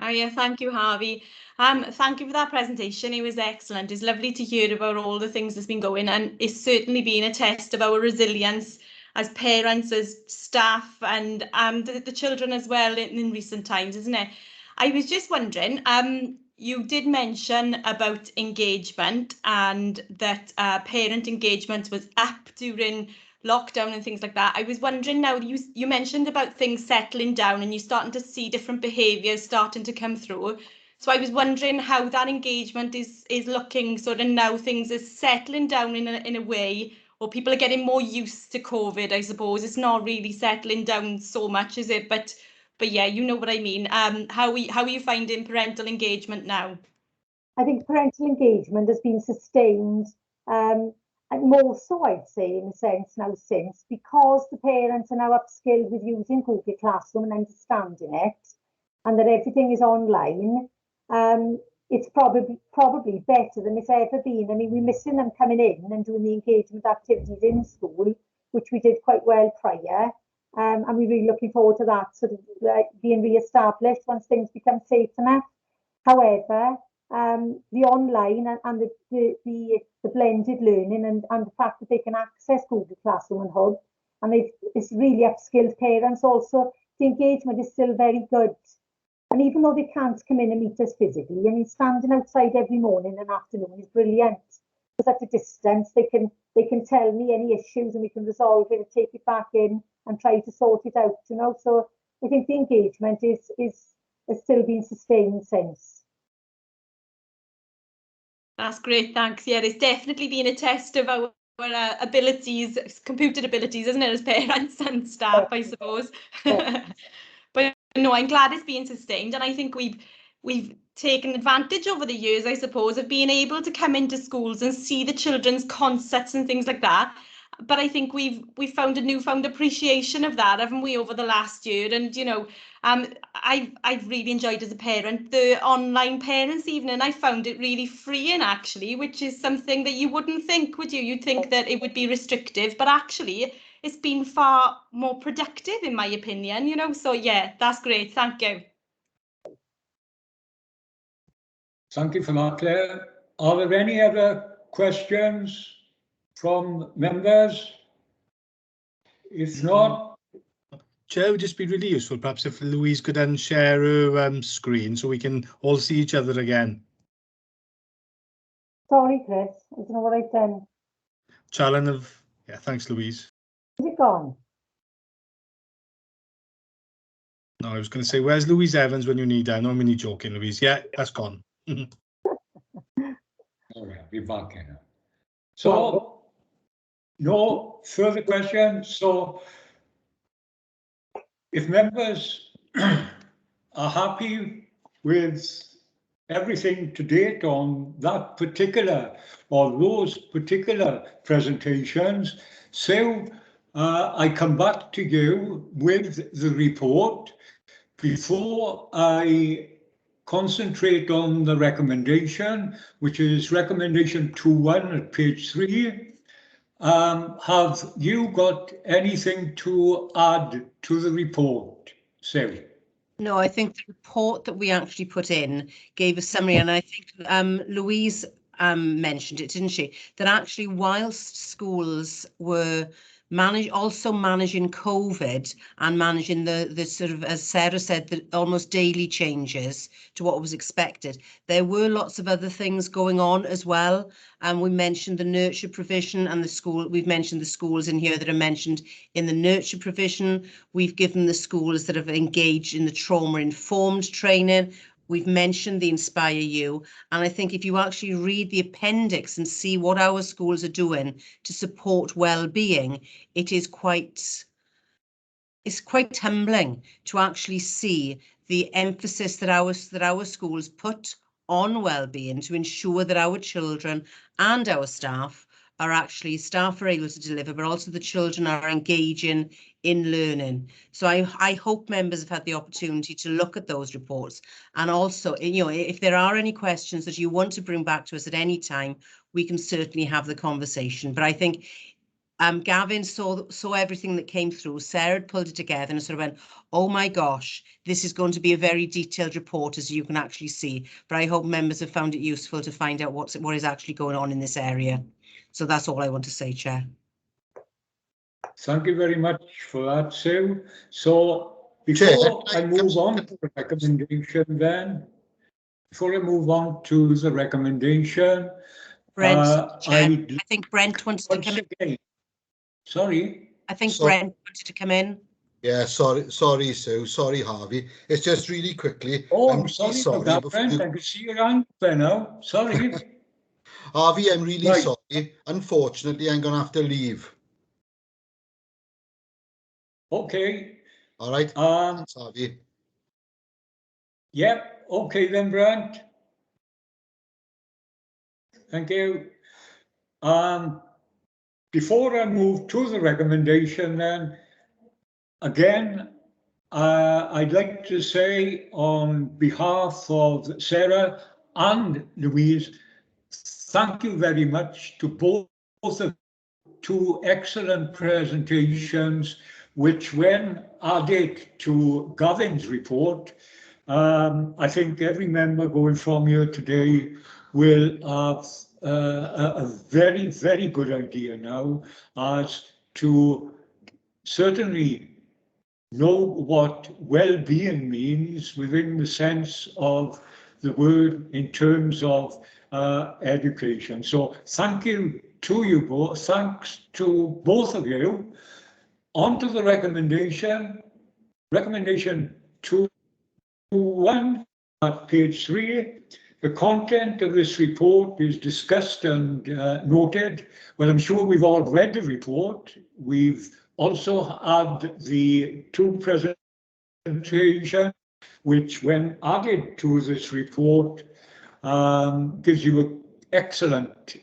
Yeah, thank you, Harvey. Thank you for that presentation. It was excellent. It's lovely to hear about all the things that's been going, and it's certainly been a test of our resilience as parents, as staff, and the children as well in recent times, isn't it? I was just wondering, you did mention about engagement and that parent engagement was up during lockdown and things like that. I was wondering now, you mentioned about things settling down and you're starting to see different behaviours starting to come through. So I was wondering how that engagement is looking sort of now things are settling down in a way, or people are getting more used to COVID, I suppose. It's not really settling down so much, is it? But yeah, you know what I mean. How are you finding parental engagement now? I think parental engagement has been sustained, and more so, I'd say, in a sense now since, because the parents are now upskilled with using Google Classroom and understanding it, and that everything is online. It's probably better than it's ever been. I mean, we're missing them coming in and doing the engagement activities in school, which we did quite well prior. And we're really looking forward to that sort of being re-established once things become safe enough. However, the online and the blended learning and the fact that they can access Google Classroom and Hub, and it's really upskilled parents also, the engagement is still very good. And even though they can't come in and meet us physically, I mean, standing outside every morning and afternoon is brilliant. Because at a distance, they can tell me any issues and we can resolve it and take it back in and try to sort it out, you know. So I think the engagement has still been sustained since. That's great, thanks. Yeah, it's definitely been a test of our abilities, computer abilities, isn't it, as parents and staff, I suppose. But no, I'm glad it's being sustained, and I think we've taken advantage over the years, I suppose, of being able to come into schools and see the children's concerts and things like that. But I think we've found a newfound appreciation of that, haven't we, over the last year? And you know, I've really enjoyed as a parent the online parents' evening. I found it really freeing, actually, which is something that you wouldn't think, would you? You'd think that it would be restrictive, but actually it's been far more productive, in my opinion, you know. So yeah, that's great. Thank you. Thank you for that, Claire. Are there any other questions from members? If not, Chair, it would just be really useful perhaps if Louise could then share her screen so we can all see each other again. Sorry, Chris, I don't know what I've done. Challen of, yeah, thanks, Louise. Is it gone? No, I was going to say, where's Louise Evans when you need her? No, I'm only joking, Louise. Yeah, that's gone. All right, be back in. So, no further questions. So, if members are happy with everything to date on that particular or those particular presentations, so I come back to you with the report. Before I concentrate on the recommendation, which is recommendation 2.1 at page 3, have you got anything to add to the report, Sarah? No, I think the report that we actually put in gave a summary, and I think Louise mentioned it, didn't she? That actually, whilst schools were also managing COVID and managing the sort of, as Sarah said, the almost daily changes to what was expected, there were lots of other things going on as well. And we mentioned the nurture provision and the school. We've mentioned the schools in here that are mentioned in the nurture provision. We've given the schools that have engaged in the trauma-informed training. We've mentioned the Inspire You, and I think if you actually read the appendix and see what our schools are doing to support well-being, it's quite humbling to actually see the emphasis that our schools put on well-being to ensure that our children and our staff are able to deliver, but also the children are engaging in learning. So I hope members have had the opportunity to look at those reports, and also, you know, if there are any questions that you want to bring back to us at any time, we can certainly have the conversation. But I think Gavin saw everything that came through. Sarah had pulled it together and sort of went, oh my gosh, this is going to be a very detailed report, as you can actually see. But I hope members have found it useful to find out what is actually going on in this area. So that's all I want to say, Chair. Thank you very much for that, Sue. So before I move on to the recommendation then, Brent, I think Brent wanted to come in. Sorry? I think Brent wanted to come in. Yeah, sorry, Sue. Sorry, Harvey. It's just really quickly. Oh, I'm sorry for that, Brent. I can see your hand there now. Sorry. Harvey, I'm really sorry. Unfortunately, I'm going to have to leave. Okay. All right. Thanks, Harvey. Yep. Okay then, Brent. Thank you. Before I move to the recommendation then, again, I'd like to say on behalf of Sarah and Louise, thank you very much to both of two excellent presentations, which when added to Gavin's report, I think every member going from here today will have a very, very good idea now as to certainly know what well-being means within the sense of the word in terms of education. So thank you to you both. Thanks to both of you. On to the recommendation. Recommendation 2.1 at page 3. The content of this report is discussed and noted. Well, I'm sure we've all read the report. We've also had the two presentations, which when added to this report, gives you an excellent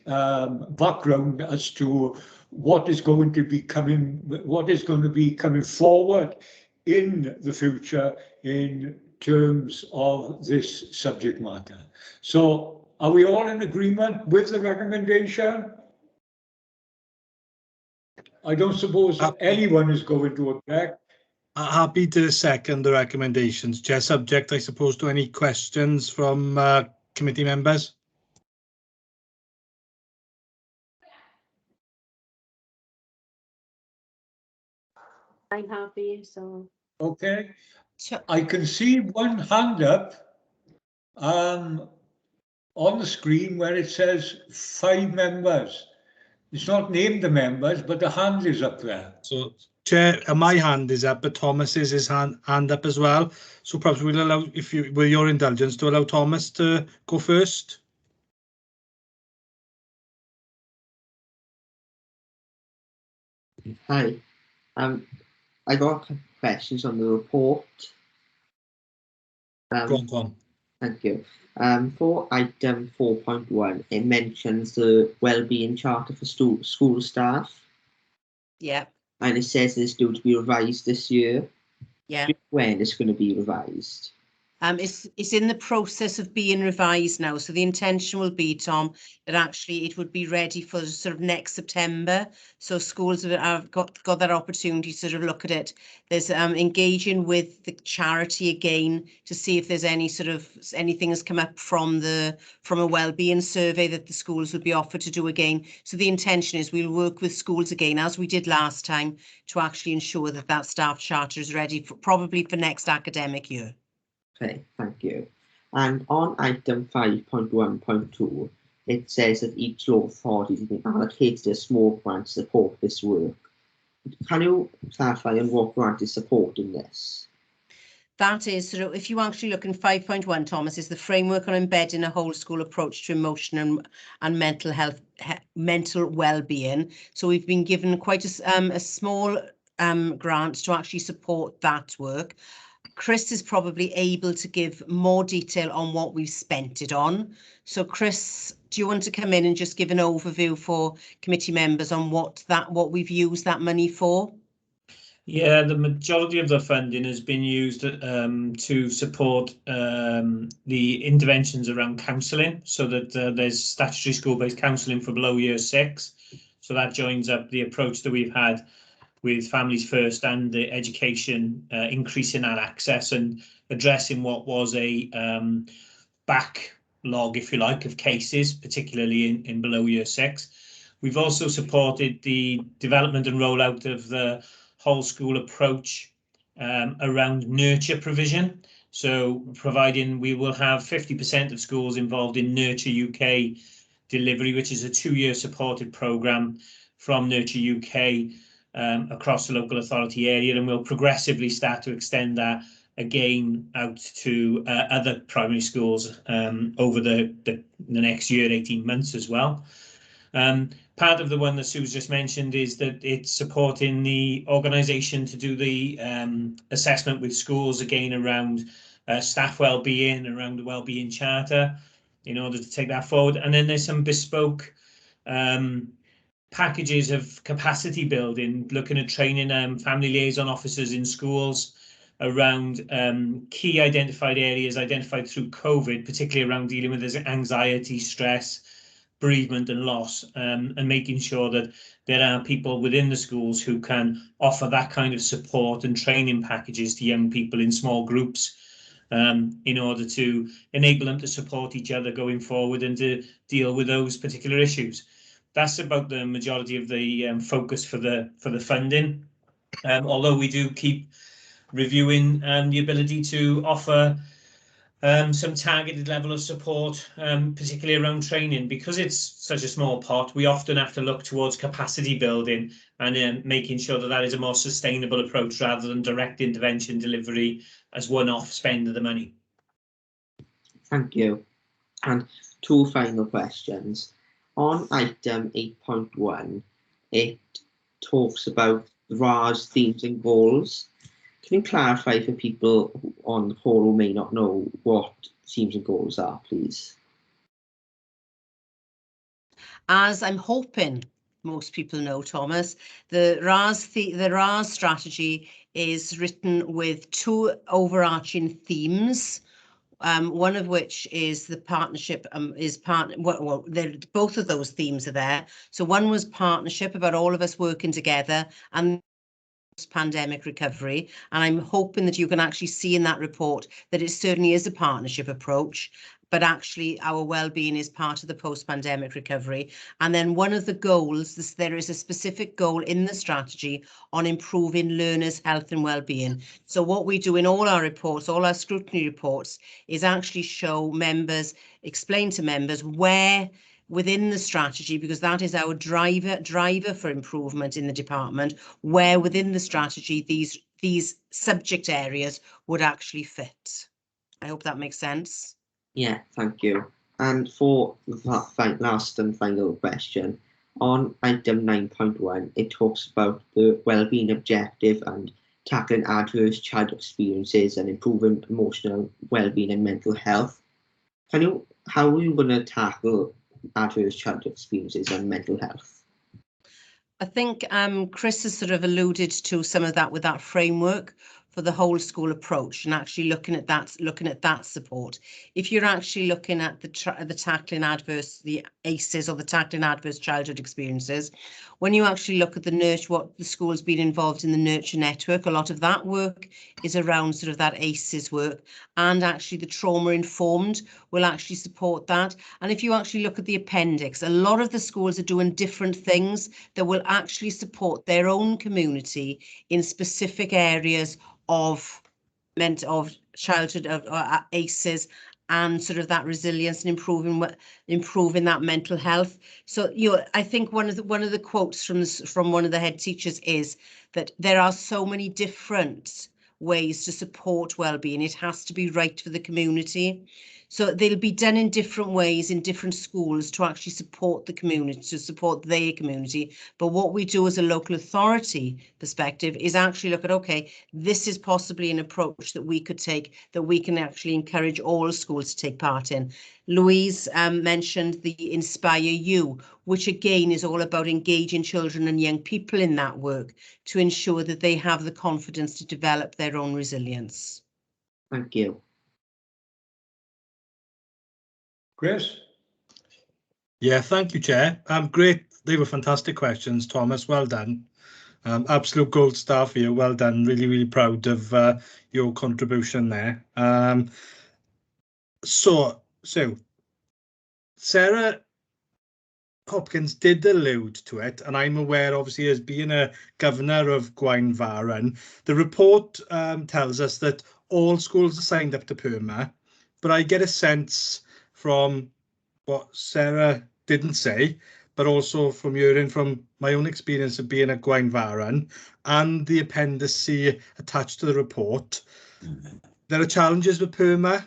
background as to what is going to be coming forward in the future in terms of this subject matter. So are we all in agreement with the recommendation? I don't suppose anyone is going to object. Happy to second the recommendations. Chair, subject, I suppose, to any questions from committee members? I'm happy, so. Okay. I can see one hand up on the screen where it says 5 members. It's not named the members, but the hand is up there. So, Chair, my hand is up, but Thomas is his hand up as well. So perhaps we'll allow, if you, with your indulgence, to allow Thomas to go first. Hi, I got a couple of questions on the report. Go on. Thank you. For item 4.1, it mentions the Wellbeing Charter for school staff. Yeah. And it says it's due to be revised this year. Yeah. When it's going to be revised? It's in the process of being revised now. So the intention will be, Tom, that actually it would be ready for sort of next September. So schools have got that opportunity to sort of look at it. There's engaging with the charity again to see if there's anything has come up from a wellbeing survey that the schools would be offered to do again. So the intention is we'll work with schools again, as we did last time, to actually ensure that that staff charter is ready probably for next academic year. Okay, thank you. And on item 5.1.2, it says that each local authority has been allocated a small grant to support this work. Can you clarify on what grant is supporting this? That is, so if you actually look in 5.1, Thomas, is the framework on embedding a whole school approach to emotional and mental health, mental well-being. So we've been given quite a small grant to actually support that work. Chris is probably able to give more detail on what we've spent it on. So Chris, do you want to come in and just give an overview for committee members on what we've used that money for? Yeah, the majority of the funding has been used to support the interventions around counselling, so that there's statutory school-based counselling for below year 6. So that joins up the approach that we've had with Families First and the education, increasing that access and addressing what was a backlog, if you like, of cases, particularly in below year 6. We've also supported the development and rollout of the whole school approach around nurture provision. So providing we will have 50% of schools involved in Nurture UK delivery, which is a 2-year supported programme from Nurture UK across the local authority area, and we'll progressively start to extend that again out to other primary schools over the next year, 18 months as well. Part of the one that Sue's just mentioned is that it's supporting the organisation to do the assessment with schools again around staff wellbeing, around the wellbeing charter, in order to take that forward. And then there's some bespoke packages of capacity building, looking at training family liaison officers in schools around key identified areas identified through COVID, particularly around dealing with anxiety, stress, bereavement and loss, and making sure that there are people within the schools who can offer that kind of support and training packages to young people in small groups in order to enable them to support each other going forward and to deal with those particular issues. That's about the majority of the focus for the funding, although we do keep reviewing the ability to offer some targeted level of support, particularly around training. Because it's such a small pot, we often have to look towards capacity building and making sure that that is a more sustainable approach rather than direct intervention delivery as one-off spend of the money. Thank you. And 2 final questions. On item 8.1, it talks about RA's themes and goals. Can you clarify for people on the call who may not know what themes and goals are, please? As I'm hoping most people know, Thomas, the RAS strategy is written with 2 overarching themes. One of which is the partnership both of those themes are there. So one was partnership, about all of us working together, and pandemic recovery, and I'm hoping that you can actually see in that report that it certainly is a partnership approach, but actually our well-being is part of the post-pandemic recovery. And then one of the goals, there is a specific goal in the strategy on improving learners' health and well-being. So what we do in all our reports, all our scrutiny reports, is actually show members, explain to members where within the strategy, because that is our driver for improvement in the department, where within the strategy these subject areas would actually fit. I hope that makes sense. Yeah, thank you. And for the last and final question, on item 9.1, it talks about the wellbeing objective and tackling adverse child experiences and improving emotional well-being and mental health. How are you going to tackle adverse child experiences and mental health? I think Chris has sort of alluded to some of that with that framework for the whole school approach, and actually looking at that support. If you're actually looking at the tackling adverse, the ACEs, or the tackling adverse childhood experiences, when you actually look at the nurture, what the school's been involved in the nurture network, a lot of that work is around sort of that ACEs work, and actually the trauma informed will actually support that. And if you actually look at the appendix, a lot of the schools are doing different things that will actually support their own community in specific areas of childhood, of ACEs, and sort of that resilience and improving that mental health. So I think one of the quotes from one of the head teachers is that there are so many different ways to support well-being. It has to be right for the community. So they'll be done in different ways in different schools to actually support the community, to support their community. But what we do as a local authority perspective is actually look at, okay, this is possibly an approach that we could take, that we can actually encourage all schools to take part in. Louise mentioned the Inspire You, which again is all about engaging children and young people in that work to ensure that they have the confidence to develop their own resilience. Thank you. Chris? Yeah, thank you, Chair. Great. They were fantastic questions, Thomas. Well done. Absolute gold star for you. Well done. Really, really proud of your contribution there. So Sarah Hopkins did allude to it, and I'm aware, obviously, as being a governor of Gwaenfawr, the report tells us that all schools are signed up to PERMA, but I get a sense from what Sarah didn't say, but also from hearing from my own experience of being at Gwaenfawr and the appendice attached to the report, there are challenges with PERMA.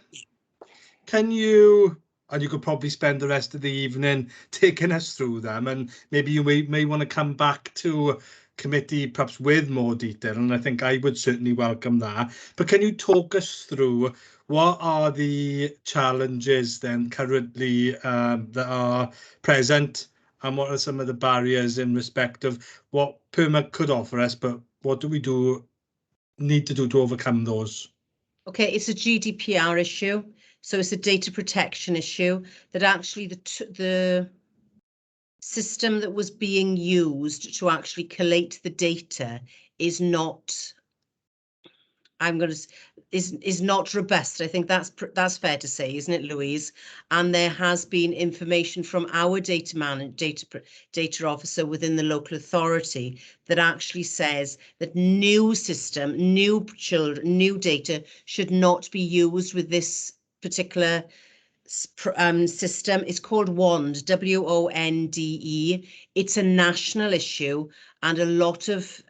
Can you, and you could probably spend the rest of the evening taking us through them, and maybe you may want to come back to committee perhaps with more detail, and I think I would certainly welcome that. But can you talk us through what are the challenges then currently that are present, and what are some of the barriers in respect of what PERMA could offer us, but what do we need to do to overcome those? Okay, it's a GDPR issue, so it's a data protection issue, that actually the system that was being used to actually collate the data is not, is not robust. I think that's fair to say, isn't it, Louise? And there has been information from our data officer within the local authority that actually says that new data should not be used with this particular system. It's called WONDE, WONDE. It's a national issue, and a lot of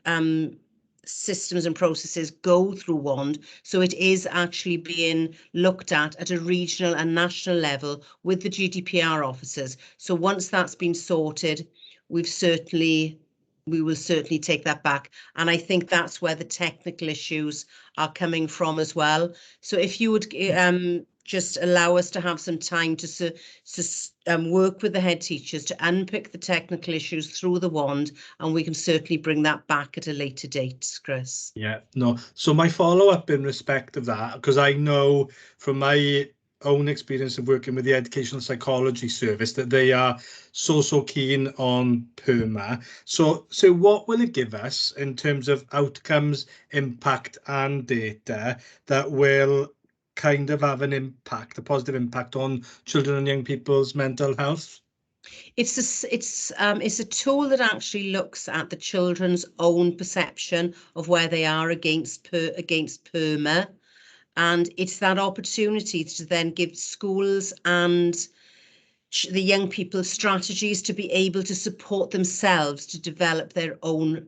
systems and processes go through WONDE, so it is actually being looked at a regional and national level with the GDPR officers. So once that's been sorted, we will certainly take that back, and I think that's where the technical issues are coming from as well. So if you would just allow us to have some time to work with the head teachers to unpick the technical issues through the WONDE, and we can certainly bring that back at a later date, Chris. Yeah, no. So my follow-up in respect of that, because I know from my own experience of working with the Educational Psychology Service that they are so keen on PERMA. So what will it give us in terms of outcomes, impact and data that will kind of have an impact, a positive impact on children and young people's mental health? It's a tool that actually looks at the children's own perception of where they are against PERMA, and it's that opportunity to then give schools and the young people strategies to be able to support themselves to develop their own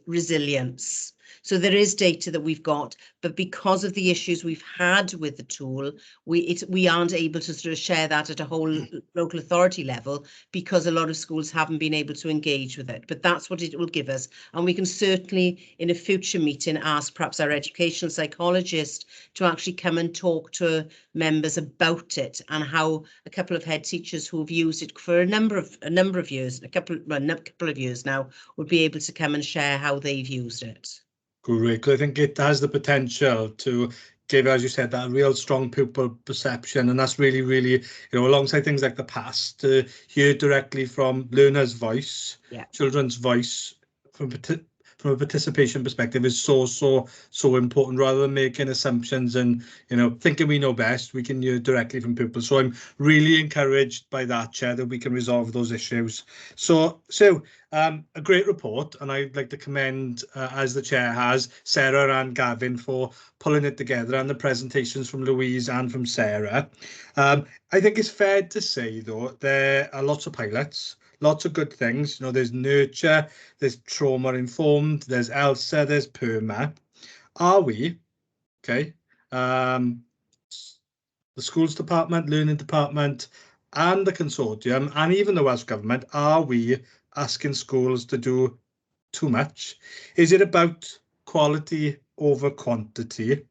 resilience. So there is data that we've got, but because of the issues we've had with the tool, we aren't able to sort of share that at a whole local authority level because a lot of schools haven't been able to engage with it. But that's what it will give us. And we can certainly, in a future meeting, ask perhaps our educational psychologist to actually come and talk to members about it and how a couple of head teachers who have used it for a number of years, a couple of years now, would be able to come and share how they've used it. Great, because I think it has the potential to give, as you said, that real strong pupil perception, and that's really, really, alongside things like the past, to hear directly from learners' voice, children's voice, from a participation perspective is so important. Rather than making assumptions and thinking we know best, we can hear directly from pupils. So I'm really encouraged by that, Chair, that we can resolve those issues. So a great report, and I'd like to commend, as the Chair has, Sarah and Gavin for pulling it together, and the presentations from Louise and from Sarah. I think it's fair to say, though, there are lots of pilots, lots of good things. There's nurture, there's trauma informed, there's ELSA, there's PERMA. Are we, the schools department, learning department, and the consortium, and even the Welsh Government, are we asking schools to do too much? Is it about quality over quantity?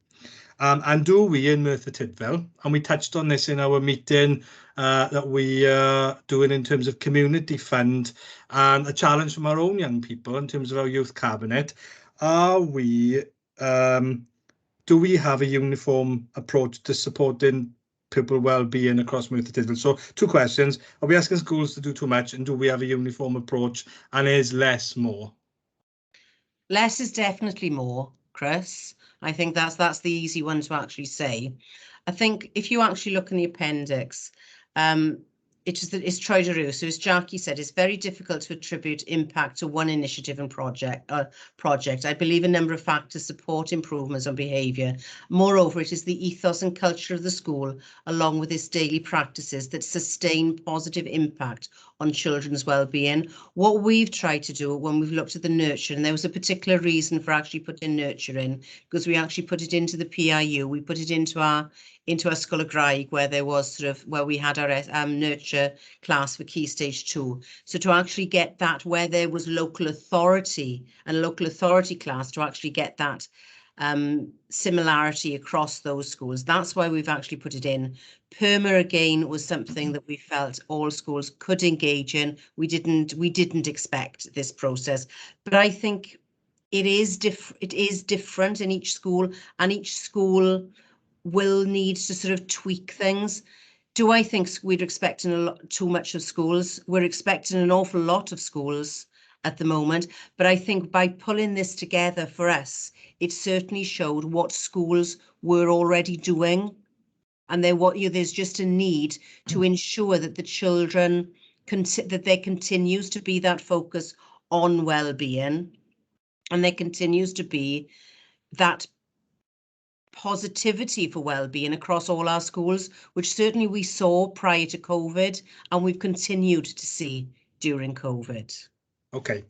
And do we in Merthyr Tydfil, and we touched on this in our meeting that we are doing in terms of community fund and a challenge from our own young people in terms of our youth cabinet, are we, do we have a uniform approach to supporting pupil well-being across Merthyr Tydfil? So 2 questions. Are we asking schools to do too much, and do we have a uniform approach, and is less more? Less is definitely more, Chris. I think that's the easy one to actually say. I think if you actually look in the appendix, it's tried to do. So as Jackie said, it's very difficult to attribute impact to one initiative and project. I believe a number of factors support improvements on behaviour. Moreover, it is the ethos and culture of the school, along with its daily practices, that sustain positive impact on children's well-being. What we've tried to do when we've looked at the nurture, and there was a particular reason for actually putting nurture in, because we actually put it into the PIU, we put it into our School of Graig, where there was where we had our nurture class for Key Stage 2. So to actually get that, where there was local authority and local authority class, to actually get that similarity across those schools. That's why we've actually put it in. PERMA again was something that we felt all schools could engage in. We didn't expect this process, but I think it is different in each school, and each school will need to sort of tweak things. Do I think we're expecting too much of schools? We're expecting an awful lot of schools at the moment, but I think by pulling this together for us, it certainly showed what schools were already doing, and there's just a need to ensure that the children that there continues to be that focus on well-being, and there continues to be that positivity for well-being across all our schools, which certainly we saw prior to COVID, and we've continued to see during COVID. Okay,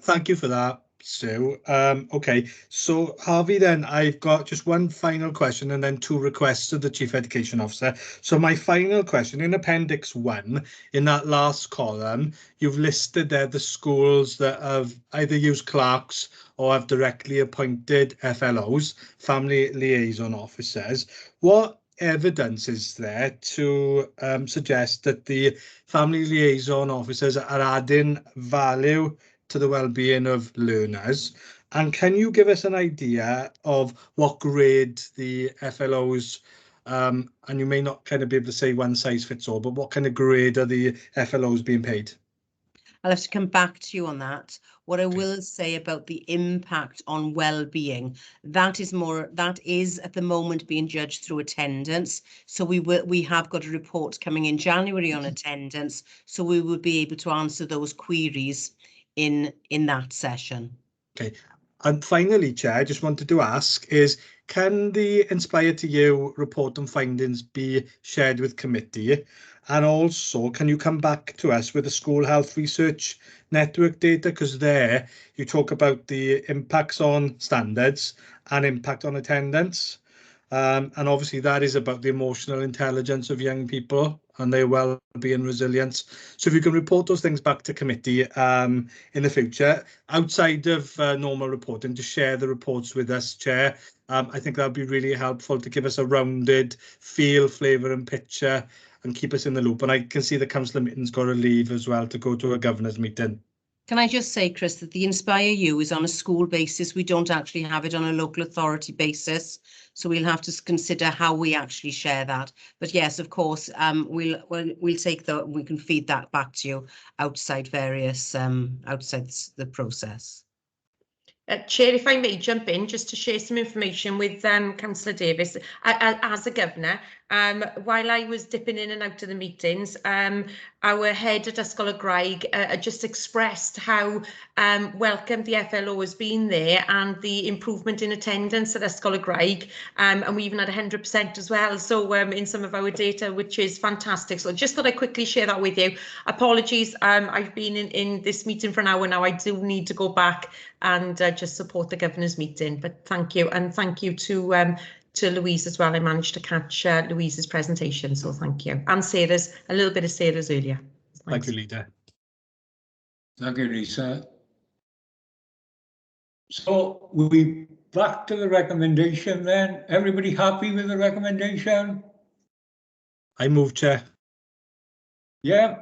thank you for that, Sue. Okay, so Harvey, then I've got just one final question and then 2 requests of the Chief Education Officer. So my final question, in Appendix 1, in that last column, you've listed there the schools that have either used clerks or have directly appointed FLOs, Family Liaison Officers. What evidence is there to suggest that the family liaison officers are adding value to the well-being of learners? And can you give us an idea of what grade the FLOs, and you may not kind of be able to say one size fits all, but what kind of grade are the FLOs being paid? I'll have to come back to you on that. What I will say about the impact on well-being, that is at the moment being judged through attendance. So we have got a report coming in January on attendance, so we will be able to answer those queries in that session. Okay, And finally, Chair, I just wanted to ask is, can the Inspire to You report and findings be shared with committee? And also, can you come back to us with the School Health Research Network data? Because there you talk about the impacts on standards and impact on attendance. And obviously that is about the emotional intelligence of young people and their well-being resilience. So if you can report those things back to committee in the future, outside of normal reporting, to share the reports with us, Chair, I think that would be really helpful to give us a rounded feel, flavour and picture and keep us in the loop. And I can see the councillor meeting's got to leave as well to go to a governor's meeting. Can I just say, Chris, that the Inspire You is on a school basis. We don't actually have it on a local authority basis. So we'll have to consider how we actually share that. But yes, of course, we'll take that. We can feed that back to you outside various outside the process. Chair, if I may jump in just to share some information with Councillor Davis. As a governor, while I was dipping in and out of the meetings, our head at Ysgol y Graig just expressed how welcome the FLO has been there and the improvement in attendance at Ysgol y Graig, and we even had 100% as well, so in some of our data, which is fantastic. So just thought I'd quickly share that with you. Apologies, I've been in this meeting for an hour now. I do need to go back and just support the governor's meeting, but thank you, and thank you to Louise as well. I managed to catch Louise's presentation, so thank you, and Sarah's, a little bit of Sarah's earlier. Thank you, Leader. Thank you, Lisa. So we'll be back to the recommendation then. Everybody happy with the recommendation? I move, Chair. Yeah.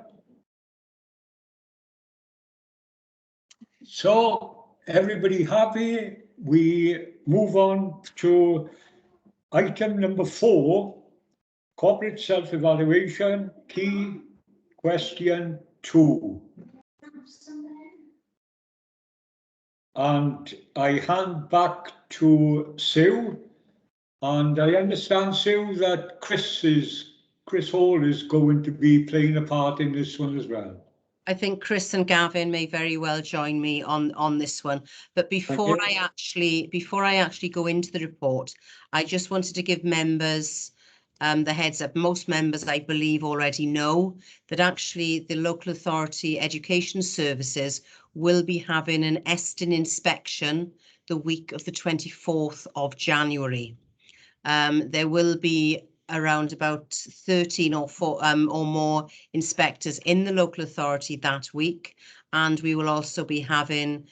So everybody happy? We move on to item number 4, corporate self-evaluation, key question 2. And I hand back to Sue, and I understand, Sue, that Chris Hall is going to be playing a part in this one as well. I think Chris and Gavin may very well join me on this one. But before I actually go into the report, I just wanted to give members the heads up. Most members, I believe, already know that actually the local authority education services will be having an Eston inspection the week of the 24th of January. There will be around about 13 or more inspectors in the local authority that week, and we will also be having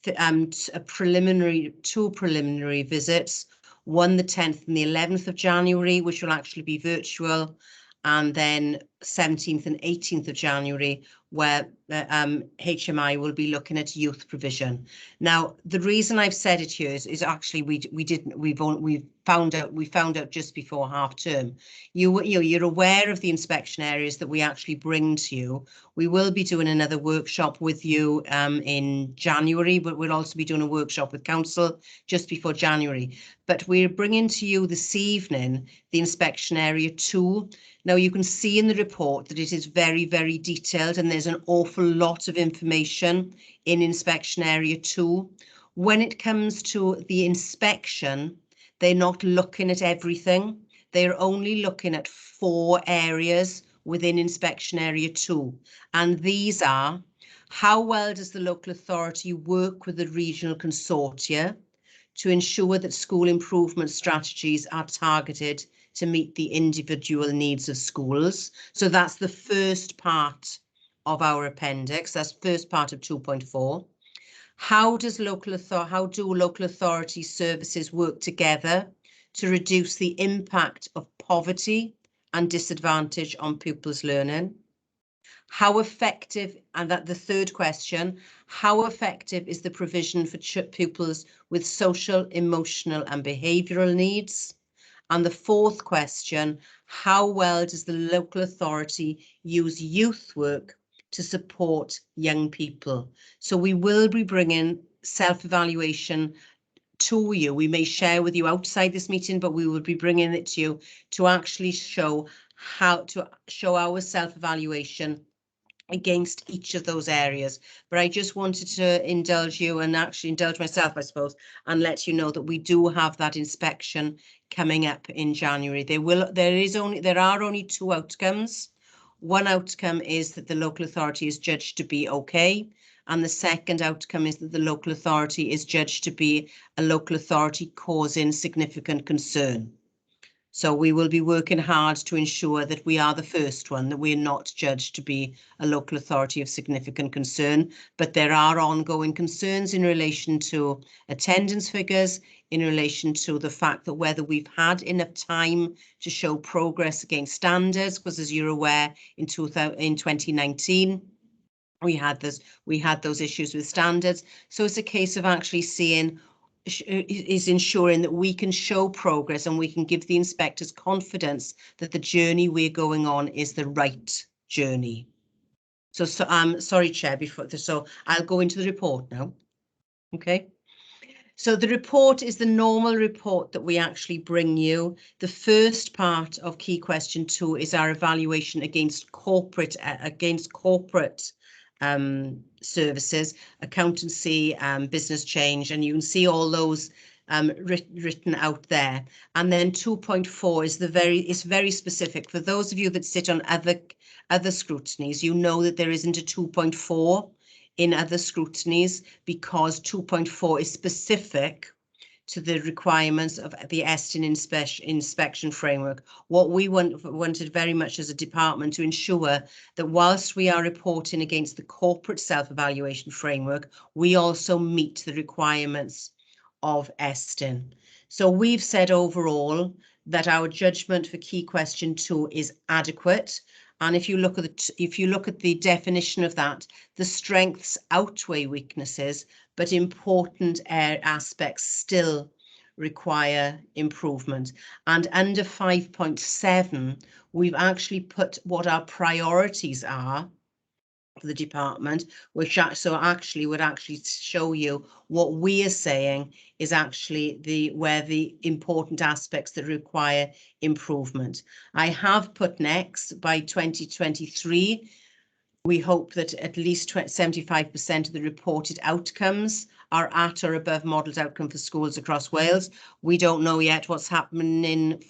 two preliminary visits, one the 10th and the 11th of January, which will actually be virtual, and then 17th and 18th of January, where HMI will be looking at youth provision. Now, the reason I've said it here is actually we found out just before half term. You're aware of the inspection areas that we actually bring to you. We will be doing another workshop with you in January, but we'll also be doing a workshop with council just before January. But we're bringing to you this evening the inspection area 2. Now, you can see in the report that it is very, very detailed, and there's an awful lot of information in inspection area 2. When it comes to the inspection, they're not looking at everything. They're only looking at 4 areas within inspection area 2. And these are: how well does the local authority work with the regional consortia to ensure that school improvement strategies are targeted to meet the individual needs of schools? So that's the first part of our appendix. That's first part of 2.4. How do local authority services work together to reduce the impact of poverty and disadvantage on pupils' learning? How effective, and that the third question, how effective is the provision for pupils with social, emotional and behavioural needs? And the fourth question, how well does the local authority use youth work to support young people? So we will be bringing self-evaluation to you. We may share with you outside this meeting, but we will be bringing it to you to actually show our self-evaluation against each of those areas. But I just wanted to indulge you and actually indulge myself, I suppose, and let you know that we do have that inspection coming up in January. There are only two outcomes. One outcome is that the local authority is judged to be okay, and the second outcome is that the local authority is judged to be a local authority causing significant concern. So we will be working hard to ensure that we are the first one, that we're not judged to be a local authority of significant concern. But there are ongoing concerns in relation to attendance figures, in relation to the fact that whether we've had enough time to show progress against standards, because as you're aware, in 2019, we had those issues with standards. So it's a case of actually seeing is ensuring that we can show progress and we can give the inspectors confidence that the journey we're going on is the right journey. So sorry, Chair, so I'll go into the report now. Okay. So the report is the normal report that we actually bring you. The first part of key question 2 is our evaluation against corporate services, accountancy, business change, and you can see all those written out there. And then 2.4 is very specific. For those of you that sit on other scrutinies, you know that there isn't a 2.4 in other scrutinies because 2.4 is specific to the requirements of the ESTIN inspection framework. What we wanted very much as a department to ensure that whilst we are reporting against the corporate self-evaluation framework, we also meet the requirements of ESTIN. So we've said overall that our judgment for key question 2 is adequate. And if you look at the definition of that, the strengths outweigh weaknesses, but important aspects still require improvement. And under 5.7, we've actually put what our priorities are for the department, which would actually show you what we are saying is actually where the important aspects that require improvement. I have put next by 2023. We hope that at least 75% of the reported outcomes are at or above modelled outcome for schools across Wales. We don't know yet what's happening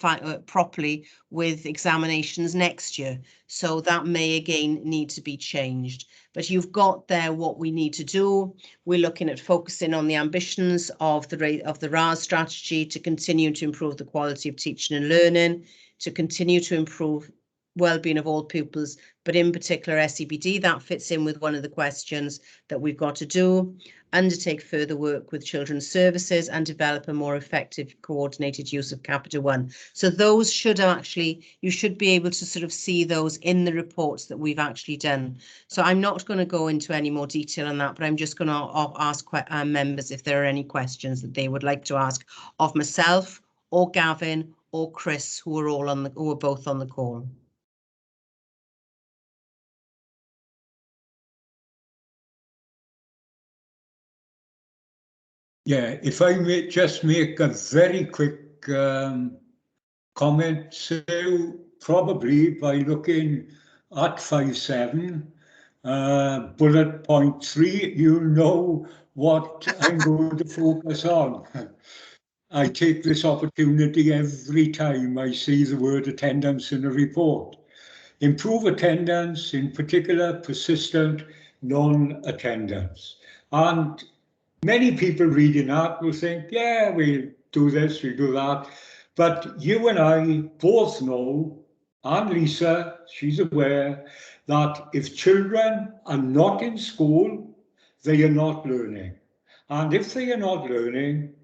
properly with examinations next year. So that may again need to be changed. But you've got there what we need to do. We're looking at focusing on the ambitions of the RAS strategy to continue to improve the quality of teaching and learning, to continue to improve well-being of all pupils, but in particular SEBD. That fits in with one of the questions that we've got to do. Undertake further work with children's services and develop a more effective coordinated use of Capita 1. So those should actually, you should be able to sort of see those in the reports that we've actually done. So I'm not going to go into any more detail on that, but I'm just going to ask members if there are any questions that they would like to ask of myself or Gavin or Chris, who are both on the call. Yeah, if I may just make a very quick comment, so probably by looking at 5.7, bullet point 3, you'll know what I'm going to focus on. I take this opportunity every time I see the word attendance in a report. Improve attendance, in particular persistent non-attendance. And many people reading that will think, yeah, we'll do this, we'll do that. But you and I both know, and Lisa, she's aware, that if children are not in school, they are not learning. And if they are not learning,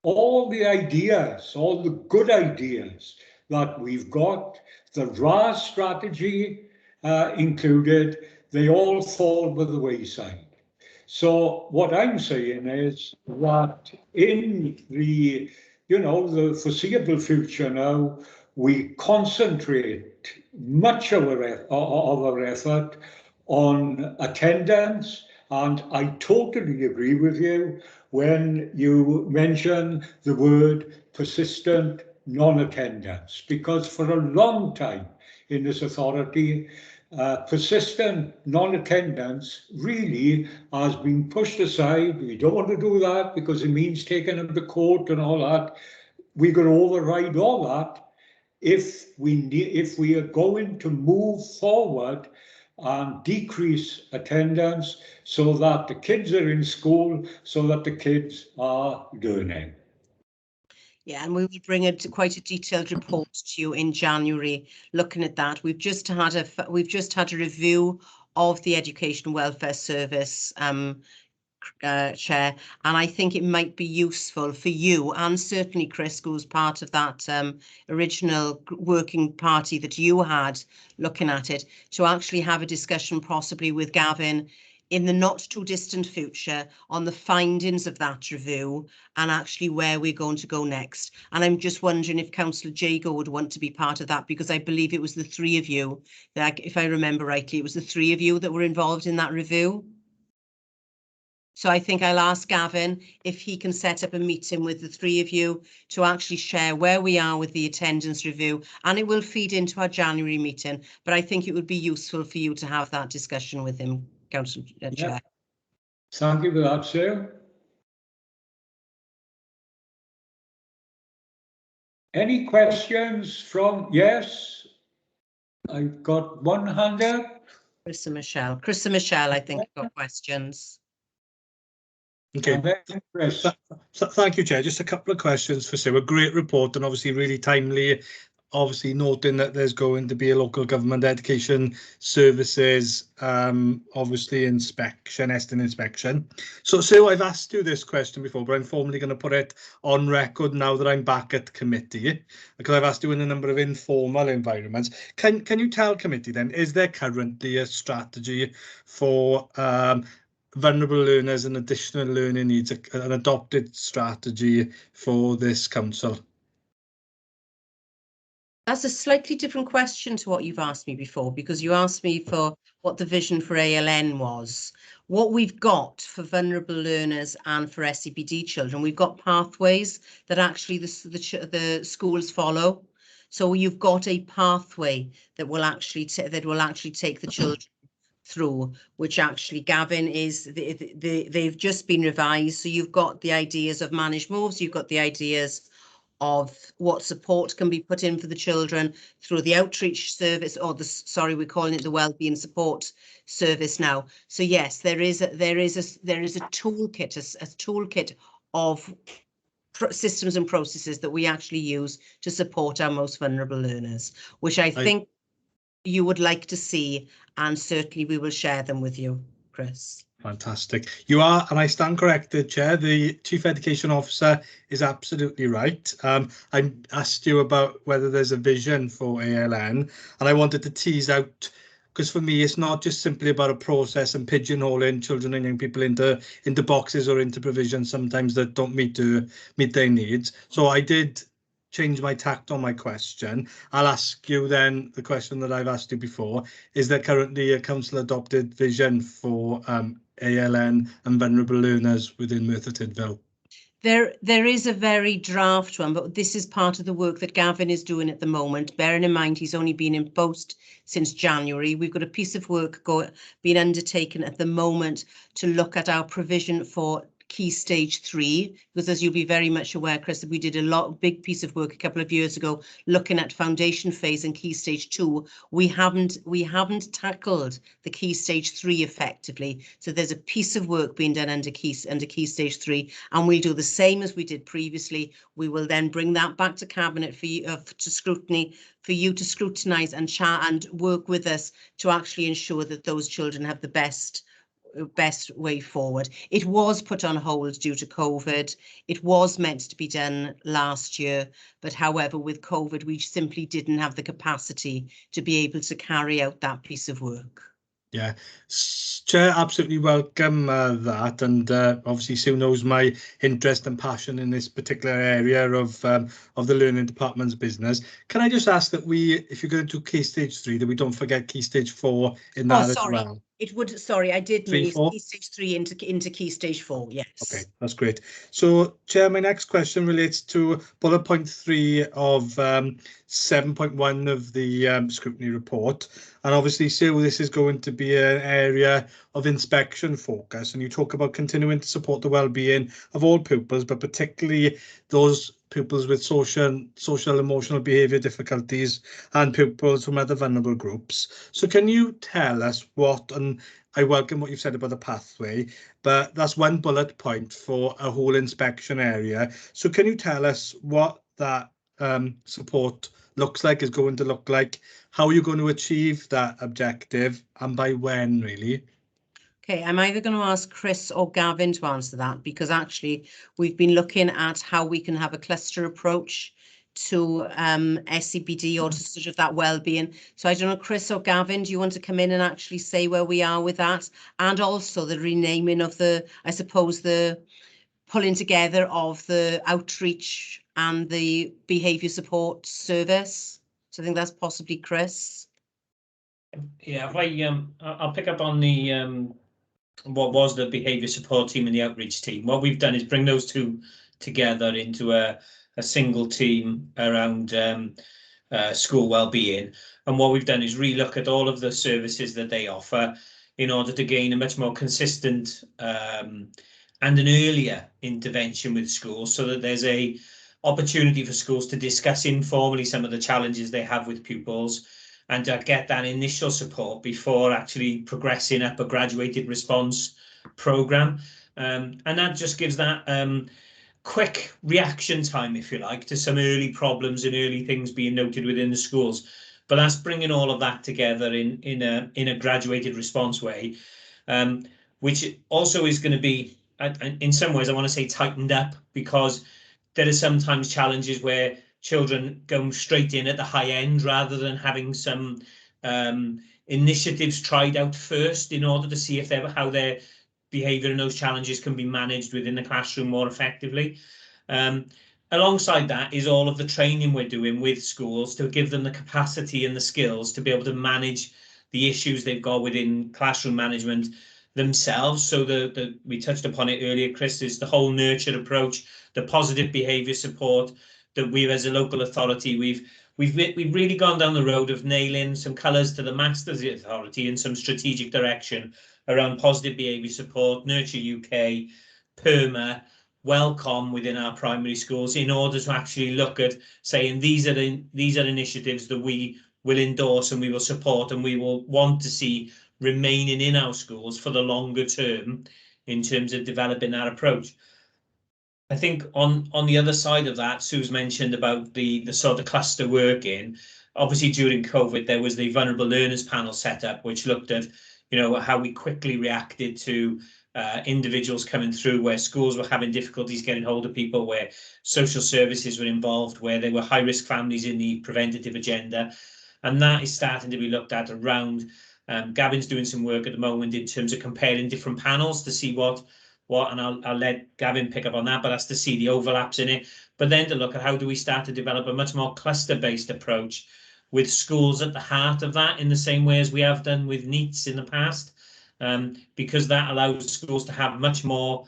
all the ideas, all the good ideas that we've got, the RAS strategy included, they all fall by the wayside. So what I'm saying is that in the, the foreseeable future now, we concentrate much of our effort on attendance. And I totally agree with you when you mention the word persistent non-attendance, because for a long time in this authority, persistent non-attendance really has been pushed aside. We don't want to do that because it means taking them to court and all that. We're going to override all that if we are going to move forward and decrease attendance so that the kids are in school, so that the kids are learning. Yeah, and we will bring quite a detailed report to you in January looking at that. We've just had a review of the Education Welfare Service, Chair, and I think it might be useful for you, and certainly Chris, who's part of that original working party that you had looking at it, to actually have a discussion possibly with Gavin in the not too distant future on the findings of that review and actually where we're going to go next. And I'm just wondering if Councillor Jago would want to be part of that, because I believe it was the three of you, that, if I remember rightly, it was the three of you that were involved in that review. So I think I'll ask Gavin if he can set up a meeting with the three of you to actually share where we are with the attendance review, and it will feed into our January meeting. But I think it would be useful for you to have that discussion with him, Councillor Chair. Thank you for that, sir. Any questions from, yes, I've got one hand up. Chris and Michelle. Chris and Michelle, I think, have got questions. Okay, thank you, Chair. Just a couple of questions for Sue. A great report and obviously really timely, obviously noting that there's going to be a local government education services, obviously Eston inspection. So Sue, I've asked you this question before, but I'm formally going to put it on record now that I'm back at committee, because I've asked you in a number of informal environments. Can you tell committee then, is there currently a strategy for vulnerable learners and additional learning needs, an adopted strategy for this council? That's a slightly different question to what you've asked me before, because you asked me for what the vision for ALN was. What we've got for vulnerable learners and for SEPD children, we've got pathways that actually the schools follow. So you've got a pathway that will actually take the children through, which actually Gavin is, they've just been revised. So you've got the ideas of managed moves, you've got the ideas of what support can be put in for the children through the outreach service, or we're calling it the Wellbeing support service now. So yes, there is a toolkit, a toolkit of systems and processes that we actually use to support our most vulnerable learners, which I think you would like to see, and certainly we will share them with you, Chris. Fantastic. You are, and I stand corrected, Chair, the Chief Education Officer is absolutely right. I asked you about whether there's a vision for ALN, and I wanted to tease out, because for me it's not just simply about a process and pigeonholing children and young people into boxes or into provisions sometimes that don't meet their needs. So I did change my tact on my question. I'll ask you then the question that I've asked you before. Is there currently a council adopted vision for ALN and vulnerable learners within Merthyr Tydfil? There is a very draft one, but this is part of the work that Gavin is doing at the moment. Bearing in mind he's only been in post since January. We've got a piece of work being undertaken at the moment to look at our provision for Key Stage 3, because as you'll be very much aware, Chris, we did a big piece of work a couple of years ago looking at foundation phase and Key Stage 2. We haven't tackled the Key Stage 3 effectively. So there's a piece of work being done under Key Stage 3, and we'll do the same as we did previously. We will then bring that back to Cabinet for you, to scrutiny, for you to scrutinise and work with us to actually ensure that those children have the best way forward. It was put on hold due to COVID. It was meant to be done last year, but however, with COVID, we simply didn't have the capacity to be able to carry out that piece of work. Yeah, Chair, absolutely welcome that, and obviously Sue knows my interest and passion in this particular area of the Learning Department's business. Can I just ask that if you're going to Key Stage 3, that we don't forget Key Stage 4 in that as well? It would, sorry, I did Three, move four? Key Stage 3 into Key Stage 4, yes. Okay, that's great. So, Chair, my next question relates to bullet point 3 of 7.1 of the scrutiny report. And obviously, Sue, this is going to be an area of inspection focus, and you talk about continuing to support the well-being of all pupils, but particularly those pupils with social emotional behaviour difficulties and pupils from other vulnerable groups. So can you tell us what, and I welcome what you've said about the pathway, but that's one bullet point for a whole inspection area. So can you tell us what that support looks like, is going to look like, how you're going to achieve that objective, and by when, really? Okay, I'm either going to ask Chris or Gavin to answer that, because actually we've been looking at how we can have a cluster approach to SCBD, or to sort of that well-being. So I don't know, Chris or Gavin, do you want to come in and actually say where we are with that? And also the renaming of the, I suppose, the pulling together of the outreach and the behaviour support service. So I think that's possibly Chris. Yeah, if I'll pick up on the what was the behaviour support team and the outreach team. What we've done is bring those two together into a single team around school wellbeing. And what we've done is relook at all of the services that they offer in order to gain a much more consistent and an earlier intervention with schools, so that there's a opportunity for schools to discuss informally some of the challenges they have with pupils, and to get that initial support before actually progressing up a graduated response programme. And that just gives that quick reaction time, if you like, to some early problems and early things being noted within the schools. But that's bringing all of that together in a graduated response way, which also is going to be, in some ways, I want to say tightened up, because there are sometimes challenges where children go straight in at the high end rather than having some initiatives tried out first in order to see if how their behaviour and those challenges can be managed within the classroom more effectively. Alongside that is all of the training we're doing with schools to give them the capacity and the skills to be able to manage the issues they've got within classroom management themselves. So we touched upon it earlier, Chris, is the whole nurture approach, the positive behaviour support that we as a local authority, we've really gone down the road of nailing some colours to the Masters Authority and some strategic direction around positive behaviour support, Nurture UK, PERMA, Welcome within our primary schools, in order to actually look at saying these are initiatives that we will endorse and we will support and we will want to see remaining in our schools for the longer term in terms of developing that approach. I think on the other side of that, Sue's mentioned about the sort of cluster working. Obviously, during COVID, there was the Vulnerable Learners Panel set up, which looked at, how we quickly reacted to individuals coming through where schools were having difficulties getting hold of people, where social services were involved, where there were high-risk families in the preventative agenda. And that is starting to be looked at around. Gavin's doing some work at the moment in terms of comparing different panels to see what, and I'll let Gavin pick up on that, but that's to see the overlaps in it. But then to look at how do we start to develop a much more cluster-based approach with schools at the heart of that, in the same way as we have done with NEETs in the past, because that allows schools to have much more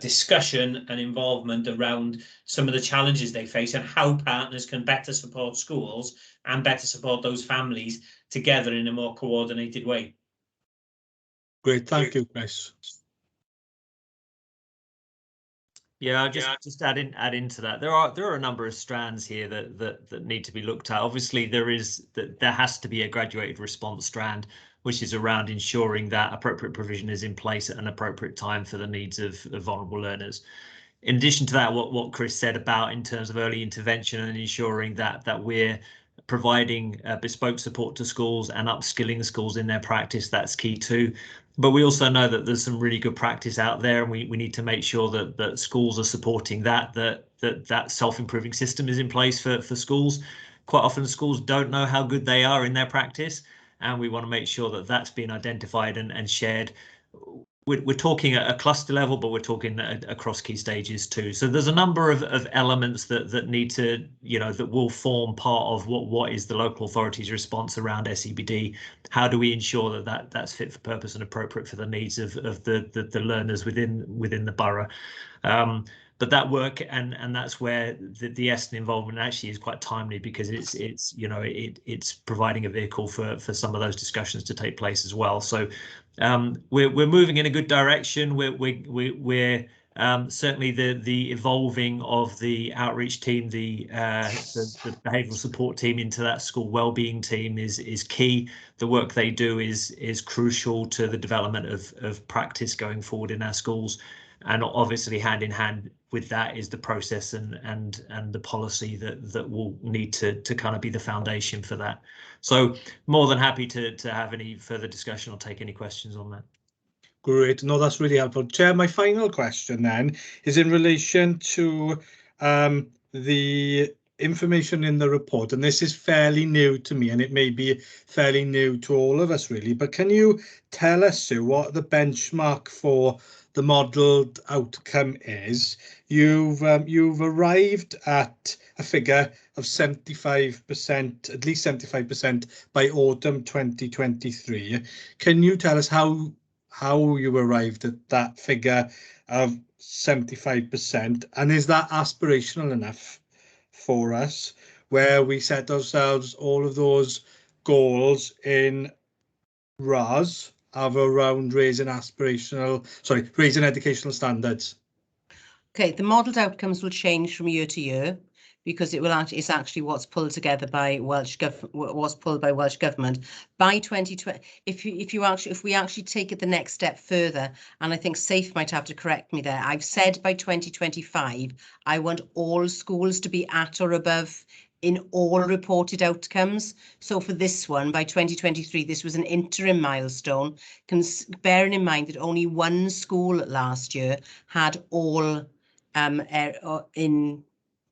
discussion and involvement around some of the challenges they face and how partners can better support schools and better support those families together in a more coordinated way. Great, thank you, Chris. Yeah, just add into that. There are a number of strands here that need to be looked at. Obviously, there has to be a graduated response strand, which is around ensuring that appropriate provision is in place at an appropriate time for the needs of vulnerable learners. In addition to that, what Chris said about in terms of early intervention and ensuring that we're providing bespoke support to schools and upskilling schools in their practice, that's key too. But we also know that there's some really good practice out there, and we need to make sure that schools are supporting that self-improving system is in place for schools. Quite often schools don't know how good they are in their practice, and we want to make sure that that's being identified and shared we're talking at a cluster level, but we're talking across key stages too. So there's a number of elements that need to, that will form part of what is the local authority's response around SEBD. How do we ensure that's fit for purpose and appropriate for the needs of the learners within the borough? But that work and that's where the Eston involvement actually is quite timely, because it's providing a vehicle for some of those discussions to take place as well. So we're moving in a good direction. We're certainly the evolving of the outreach team, the behavioural support team into that school wellbeing team is key. The work they do is crucial to the development of practice going forward in our schools. And obviously hand in hand with that is the process and the policy that will need to kind of be the foundation for that. So more than happy to have any further discussion or take any questions on that. Great. No, that's really helpful. Chair, my final question then is in relation to the information in the report, and this is fairly new to me, and it may be fairly new to all of us really, but can you tell us, Sue, what the benchmark for the modelled outcome is? You've arrived at a figure of 75%, at least 75% by autumn 2023. Can you tell us how you arrived at that figure of 75%, and is that aspirational enough for us, where we set ourselves all of those goals in RAS of around raising educational standards? Okay, the modelled outcomes will change from year to year, because it's actually what's pulled together by Welsh Government by 2020. If we actually take it the next step further, and I think Safe might have to correct me there, I've said by 2025 I want all schools to be at or above in all reported outcomes. So for this one, by 2023, this was an interim milestone, bearing in mind that only one school last year had all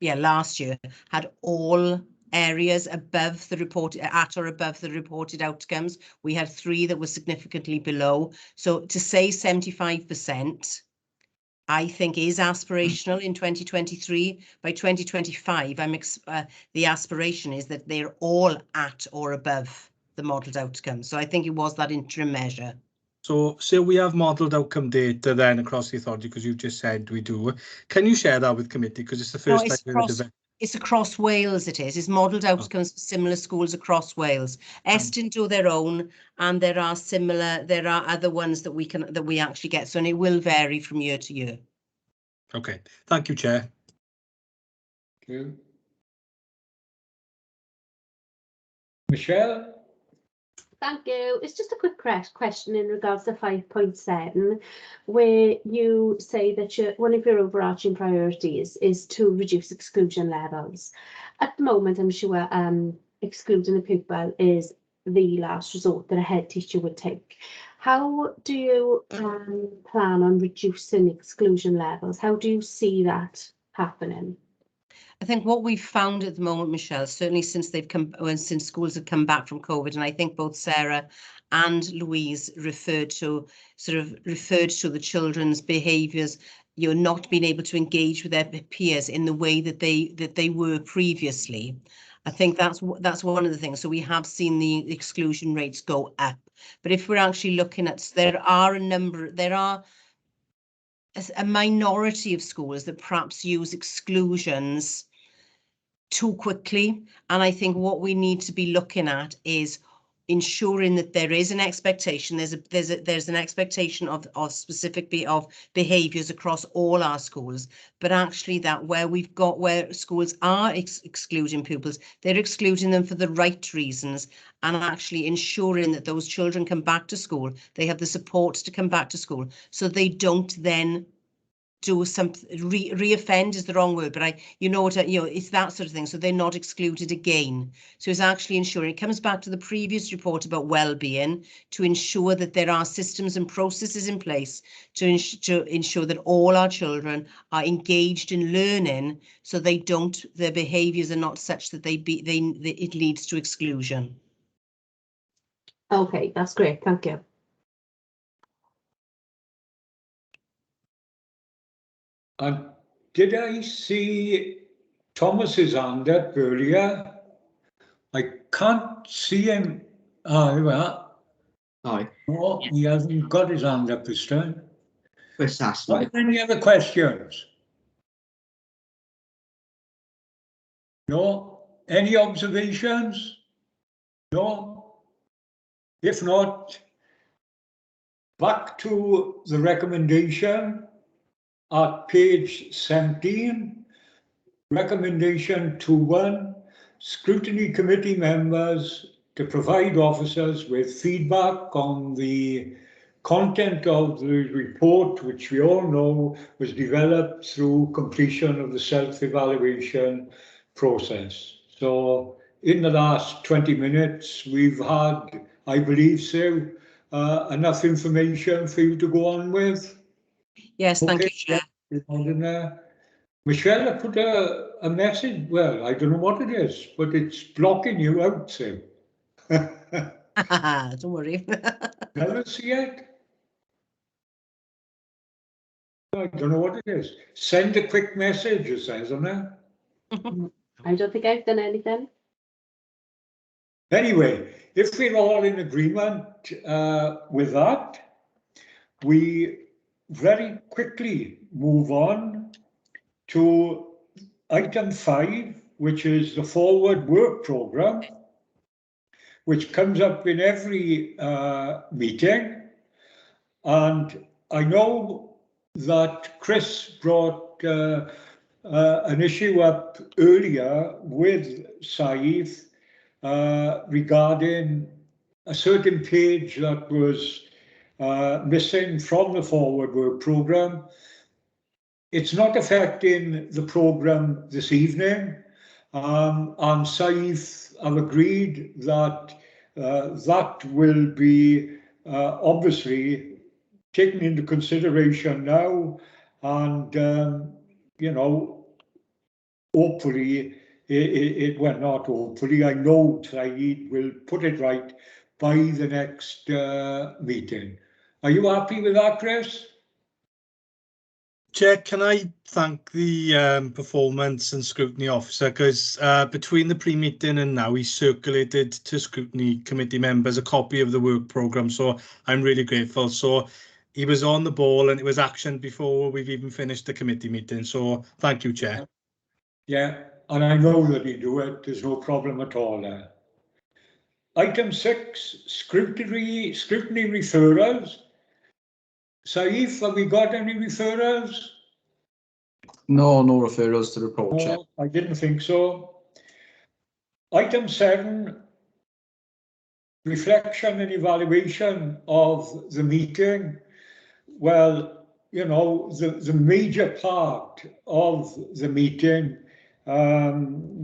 last year had all areas above the reported at or above the reported outcomes. We had 3 that were significantly below. So to say 75%, I think is aspirational in 2023. By 2025, the aspiration is that they're all at or above the modelled outcomes. So I think it was that interim measure. So we have modelled outcome data then across the authority, because you've just said we do. Can you share that with committee? Because it's the first time we've heard of it. It's across Wales. It's modelled outcomes for similar schools across Wales. Eston do their own, and there are other ones that we actually get. So, and it will vary from year to year. Okay, thank you, Chair. Thank you. Michelle? Thank you. It's just a quick question in regards to 5.7, where you say that one of your overarching priorities is to reduce exclusion levels. At the moment, I'm sure excluding a pupil is the last resort that a head teacher would take. How do you plan on reducing exclusion levels? How do you see that happening? I think what we've found at the moment, Michelle, certainly since schools have come back from COVID, and I think both Sarah and Louise referred to the children's behaviours, not being able to engage with their peers in the way that they were previously. I think that's one of the things. So we have seen the exclusion rates go up. But if we're actually looking at, there are a minority of schools that perhaps use exclusions too quickly, and I think what we need to be looking at is ensuring that there is an expectation. There's an expectation of specific behaviours across all our schools, but actually that where schools are excluding pupils, they're excluding them for the right reasons, and actually ensuring that those children come back to school. They have the support to come back to school, so they don't then do something, re-offend is the wrong word, but it's that sort of thing. So they're not excluded again. So it's actually ensuring, it comes back to the previous report about well-being, to ensure that there are systems and processes in place to ensure that all our children are engaged in learning, so their behaviours are not such that it leads to exclusion. Okay, that's great. Thank you. And did I see Thomas's hand up earlier? I can't see him. Oh, well. Aye. No, he hasn't got his hand up this time. Chris asked Are me. there any other questions? No? Any observations? No? If not, back to the recommendation at page 17. Recommendation 2.1, Scrutiny Committee members to provide officers with feedback on the content of the report, which we all know was developed through completion of the self-evaluation process. So in the last 20 minutes, we've had, I believe, Sue, enough information for you to go on with. Yes, thank you, Chair. Michelle, I put a message, well, I don't know what it is, but it's blocking you out, Sue. Don't worry. Never see it? I don't know what it is. Send a quick message, it says on there. I don't think I've done anything. Anyway, if we're all in agreement with that, we very quickly move on to item 5, which is the forward work programme, which comes up in every meeting. And I know that Chris brought an issue up earlier with Saif regarding a certain page that was missing from the forward work programme. It's not affecting the programme this evening, and Saif have agreed that that will be obviously taken into consideration now, and you know, hopefully well, not hopefully, I know Said will put it right by the next meeting. Are you happy with that, Chris? Chair, can I thank the performance and scrutiny officer, because between the pre-meeting and now he circulated to scrutiny committee members a copy of the work programme, so I'm really grateful. So he was on the ball and it was actioned before we've even finished the committee meeting, so thank you, Chair. Yeah, and I know that he'd do it, there's no problem at all there. Item 6, scrutiny referrals. Saif, have we got any referrals? No referrals to the report, Chair. No, I didn't think so. Item 7, reflection and evaluation of the meeting. Well, you know, the major part of the meeting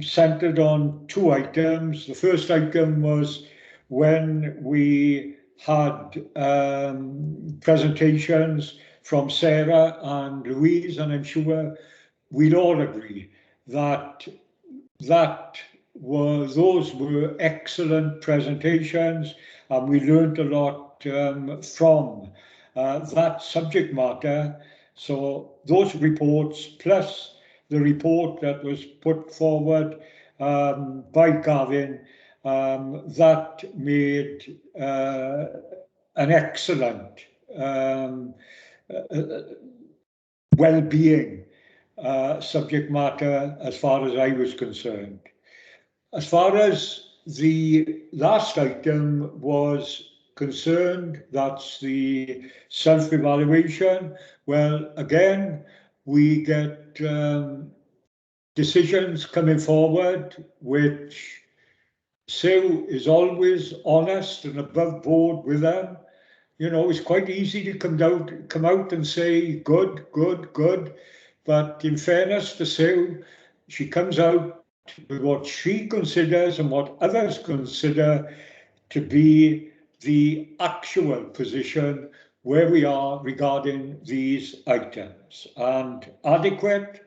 centered on 2 items. The first item was when we had presentations from Sarah and Louise, and I'm sure we'd all agree that those were excellent presentations, and we learned a lot from that subject matter. So those reports, plus the report that was put forward by Gavin, that made an excellent well-being subject matter as far as I was concerned. As far as the last item was concerned, that's the self-evaluation. Well, again, we get decisions coming forward, which Sue is always honest and above board with them. You know, it's quite easy to come out and say good, good, good. But in fairness to Sue, she comes out with what she considers and what others consider to be the actual position where we are regarding these items. And adequate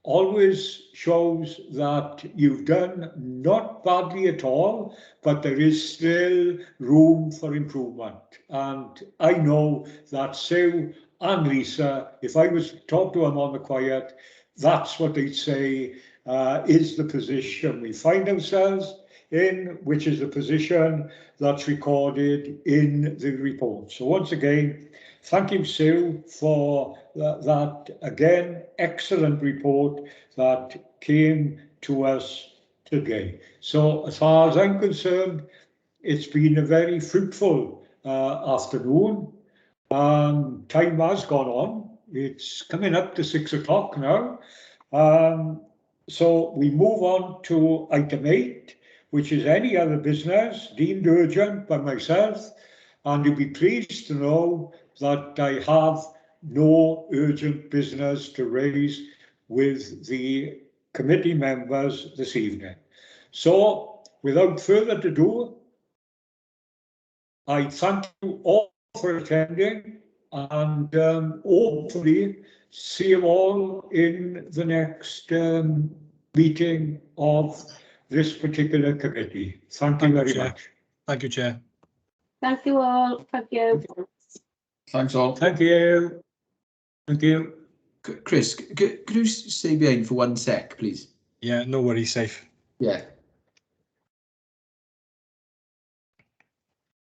always shows that you've done not badly at all, but there is still room for improvement. And I know that Sue and Lisa, if I was to talk to them on the quiet, that's what they'd say is the position we find ourselves in, which is the position that's recorded in the report. So once again, thank you, Sue, for that, again, excellent report that came to us today. So as far as I'm concerned, it's been a very fruitful afternoon. Time has gone on. It's coming up to 6 o'clock now. So we move on to item 8, which is any other business deemed urgent by myself. And you'll be pleased to know that I have no urgent business to raise with the committee members this evening. So without further ado, I thank you all for attending, and hopefully see you all in the next meeting of this particular committee. Thank you very much. Thank you, Chair. Thank you all. Thank you. Thanks all. Thank you. Thank you. Chris, could you stay behind for 1 sec, please? Yeah, no worries, safe. Yeah.